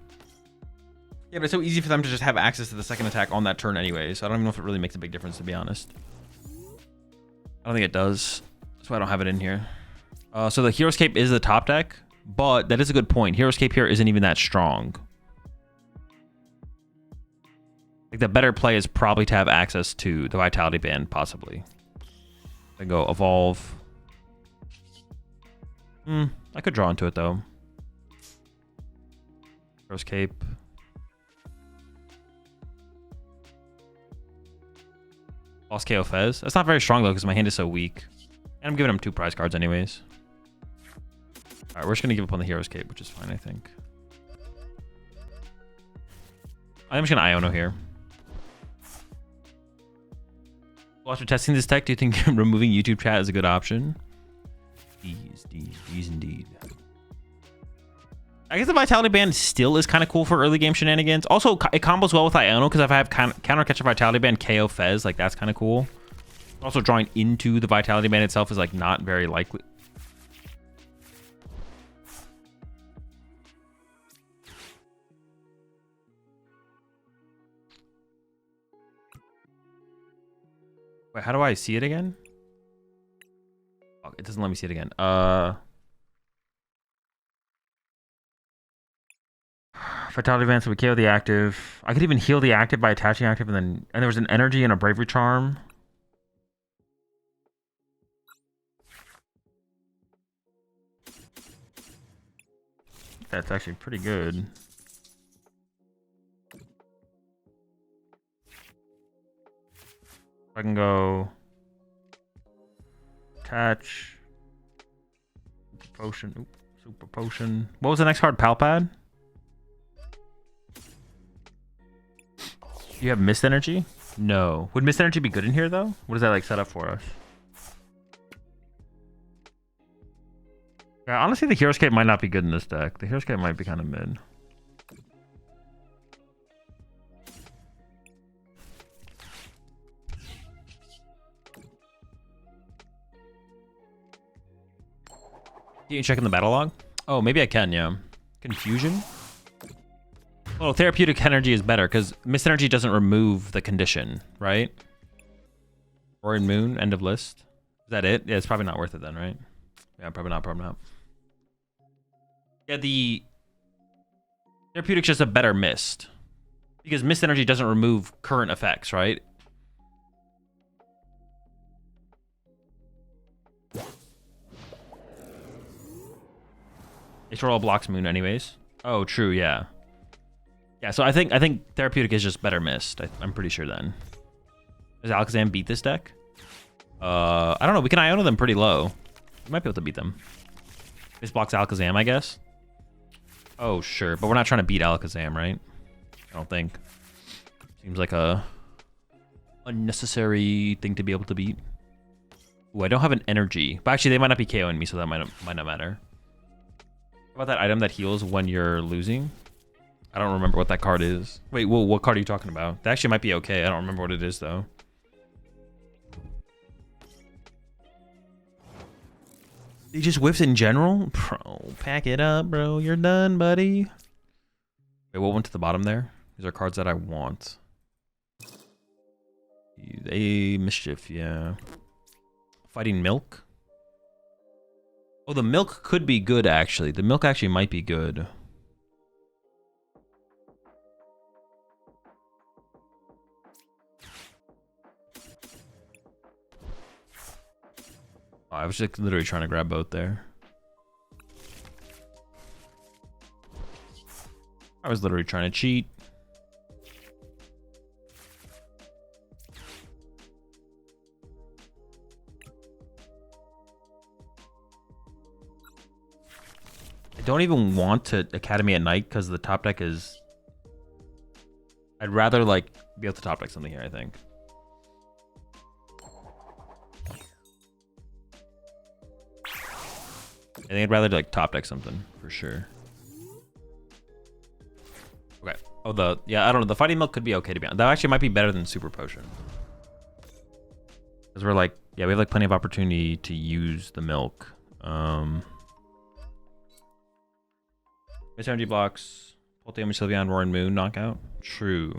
Yeah, but it's so easy for them to just have access to the second attack on that turn anyway, so I don't even know if it really makes a big difference, to be honest. I don't think it does. That's why I don't have it in here. So the Hero Escape is the top deck, but that is a good point. Hero Escape here isn't even that strong. Like the better play is probably to have access to the Vitality Band, possibly. Then go Evolve. I could draw into it though. Hero Escape. Lost KO Fez. That's not very strong though, because my hand is so weak. And I'm giving him 2 prize cards anyways. Alright, we're just gonna give up on the Hero Escape, which is fine, I think. I'm just gonna Iono here. Well, after testing this deck, do you think removing YouTube chat is a good option? These indeed. I guess the Vitality Band still is kind of cool for early game shenanigans. Also, it combos well with Iono, because if I have counter catch a Vitality Band, KO Fez, like that's kind of cool. Also, drawing into the Vitality Band itself is like not very likely. Wait, how do I see it again? Oh, it doesn't let me see it again. Vitality Band, so we KO the active. I could even heal the active by attaching active, and there was an energy and a Bravery Charm. That's actually pretty good. I can go attach potion. Super potion. What was the next card? Pal Pad. You have Mist Energy? No. Would Mist Energy be good in here though? What does that like set up for us? Yeah, honestly, the Hero Escape might not be good in this deck. The Hero Escape might be kind of mid. You can check in the battle log? Oh, maybe I can, yeah. Confusion? Oh, Therapeutic Energy is better because Mist Energy doesn't remove the condition, right? Roaring Moon, end of list. Is that it? Yeah, it's probably not worth it then, right? Yeah, probably not, probably not. Yeah, the Therapeutic's just a better Mist. Because Mist Energy doesn't remove current effects, right? Acerola blocks Moon anyways. Oh, true, yeah. Yeah, so I think Therapeutic is just better Mist. I'm pretty sure then. Does Alakazam beat this deck? I don't know. We can Iono them pretty low. We might be able to beat them. This blocks Alakazam, I guess. Oh, sure. But we're not trying to beat Alakazam, right? I don't think. Seems like a unnecessary thing to be able to beat. Ooh, I don't have an energy. But actually, they might not be KOing me, so that might not matter. How about that item that heals when you're losing? I don't remember what that card is. Wait, whoa, what card are you talking about? That actually might be okay. I don't remember what it is, though. He just whiffs in general? Bro, pack it up, bro. You're done, buddy. Wait, what went to the bottom there? These are cards that I want. A Mischief, yeah. Fighting Milk? Oh, the Milk could be good, actually. The Milk actually might be good. Oh, I was just literally trying to grab both there. I was literally trying to cheat. I don't even want to Academy at Night because the top deck is... I'd rather like be able to top deck something here, I think. I think I'd rather like top deck something for sure. Okay. Oh, yeah, I don't know. The Fighting Milk could be okay to be honest. That actually might be better than Super Potion. Because we're like, yeah, we have like plenty of opportunity to use the milk. Miss Energy blocks, Pull Damage, Sylveon, Roaring Moon, knockout. True.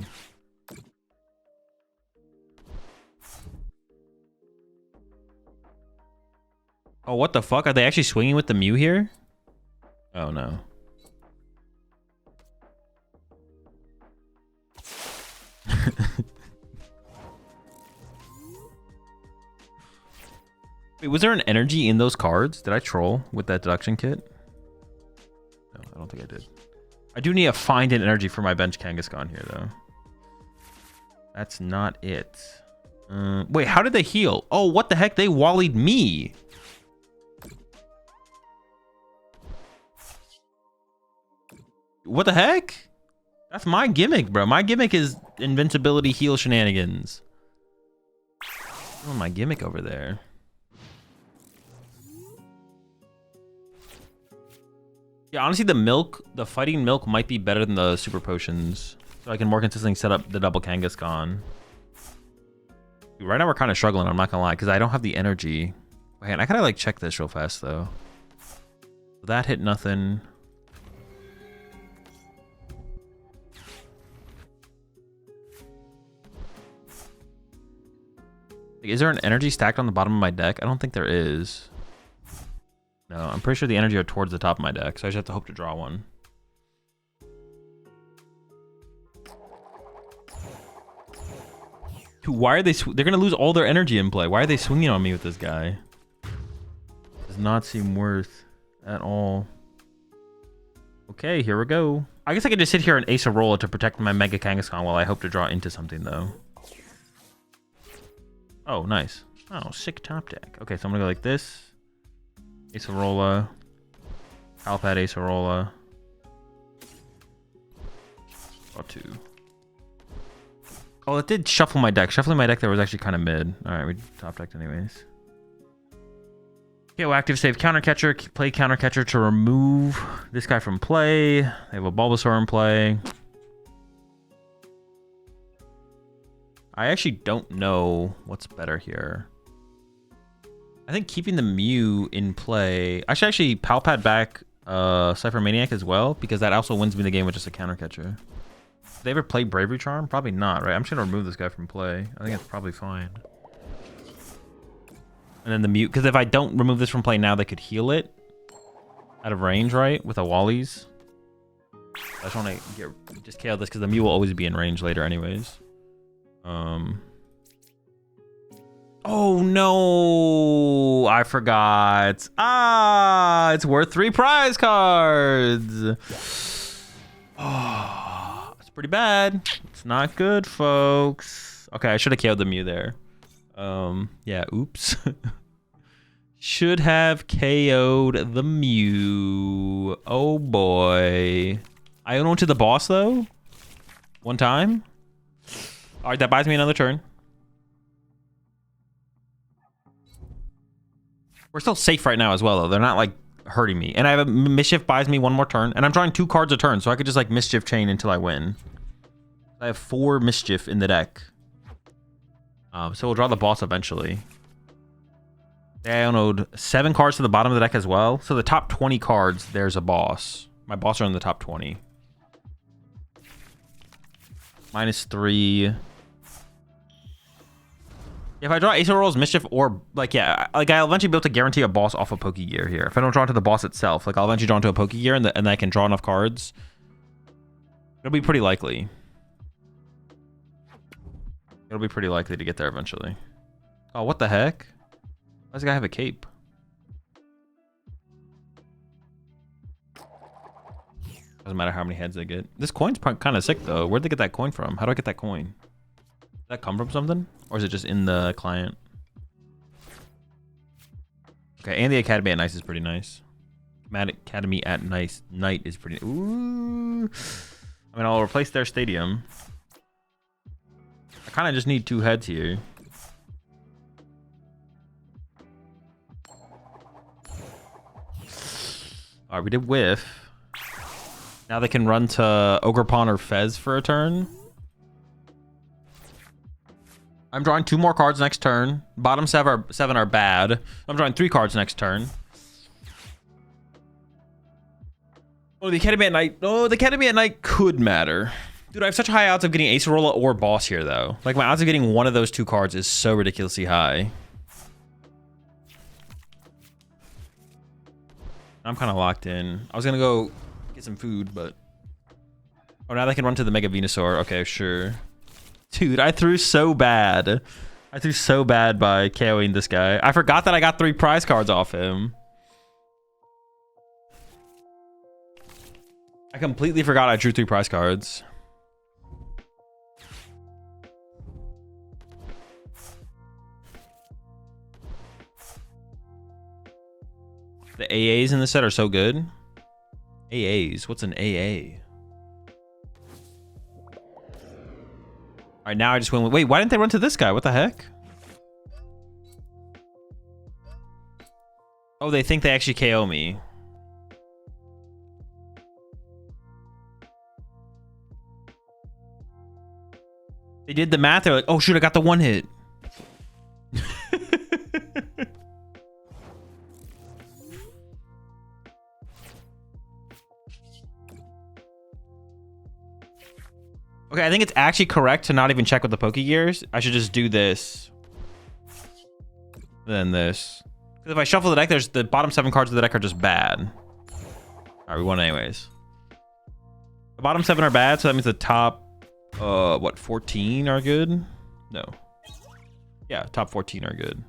Oh, what the fuck? Are they actually swinging with the Mew here? Oh, no. Wait, was there an energy in those cards? Did I troll with that Deduction Kit? No, I don't think I did. I do need to find an energy for my bench Kangaskhan here, though. That's not it. Wait, how did they heal? Oh, what the heck? They wallied me. What the heck? That's my gimmick, bro. My gimmick is invincibility heal shenanigans. Oh, my gimmick over there. Yeah, honestly, the Fighting Milk might be better than the Super Potions. So I can more consistently set up the double Kangaskhan. Dude, right now we're kind of struggling, I'm not gonna lie, because I don't have the energy. Wait, I gotta like check this real fast though. That hit nothing. Is there an energy stacked on the bottom of my deck? I don't think there is. No, I'm pretty sure the energy are towards the top of my deck, so I just have to hope to draw one. Dude, why are they... They're going to lose all their energy in play. Why are they swinging on me with this guy? Does not seem worth at all. Okay, here we go. I guess I could just sit here and Acerola to protect my Mega Kangaskhan while I hope to draw into something, though. Oh, nice. Oh, sick top deck. Okay, so I'm going to go like this. Acerola. Pal Pad Acerola. Draw two. Oh, it did shuffle my deck. Shuffling my deck there was actually kind of mid. Alright, we top decked anyways. Okay, well, active save counter catcher. Play counter catcher to remove this guy from play. They have a Bulbasaur in play. I actually don't know what's better here. I think keeping the Mew in play. I should actually Pal Pad back Ciphermaniac as well, because that also wins me the game with just a counter catcher. Did they ever play Bravery Charm? Probably not, right? I'm just gonna remove this guy from play. I think that's probably fine. And then the mute, because if I don't remove this from play now, they could heal it out of range, right? With a Wally's. I just want to just KO this because the Mew will always be in range later anyways. Oh no, I forgot. Ah, it's worth 3 prize cards. Oh, it's pretty bad. It's not good, folks. Okay, I should have KO'd the Mew there. Yeah, oops. Should have KO'd the Mew. Oh boy. Iono to the boss though. One time. All right, that buys me another turn. We're still safe right now as well though. They're not like hurting me. And I have a Mischief buys me 1 more turn. And I'm drawing 2 cards a turn, so I could just like Mischief chain until I win. I have 4 Mischief in the deck. So we'll draw the boss eventually. I Iono'd 7 cards to the bottom of the deck as well. So the top 20 cards, there's a boss. My boss are in the top 20. -3. If I draw Acerola's Mischief or like, yeah, like I'll eventually be able to guarantee a boss off a Pokégear here. If I don't draw to the boss itself, like I'll eventually draw into a Pokégear and I can draw enough cards. It'll be pretty likely. It'll be pretty likely to get there eventually. Oh, what the heck? Why does this guy have a cape? Doesn't matter how many heads they get. This coin's kind of sick though. Where'd they get that coin from? How do I get that coin? Did that come from something? Or is it just in the client? Okay, and the Academy at Nice is pretty nice. Academy at Night is pretty... Ooh. I mean, I'll replace their stadium. I kind of just need 2 heads here. All right, we did whiff. Now they can run to Ogerpon or Fez for a turn. I'm drawing 2 more cards next turn. Bottom 7 are bad. I'm drawing 3 cards next turn. Oh, the Academy at Night. Oh, the Academy at Night could matter. Dude, I have such high odds of getting Acerola or Boss here, though. Like, my odds of getting one of those 2 cards is so ridiculously high. I'm kind of locked in. I was going to go get some food, but... Oh, now they can run to the Mega Venusaur. Okay, sure. Dude, I threw so bad. I threw so bad by KOing this guy. I forgot that I got 3 prize cards off him. I completely forgot I drew 3 prize cards. The AAs in this set are so good. AAs? What's an AA? All right, now I just went. Wait, why didn't they run to this guy? What the heck? Oh, they think they actually KO me. They did the math. They're like, oh, shoot, I got the 1 hit. Okay, I think it's actually correct to not even check with the Pokégears. I should just do this. Then this. Because if I shuffle the deck, there's the bottom 7 cards of the deck are just bad. Alright, we won anyways. The bottom 7 are bad, so that means the top, what, 14 are good? No. Yeah, top 14 are good.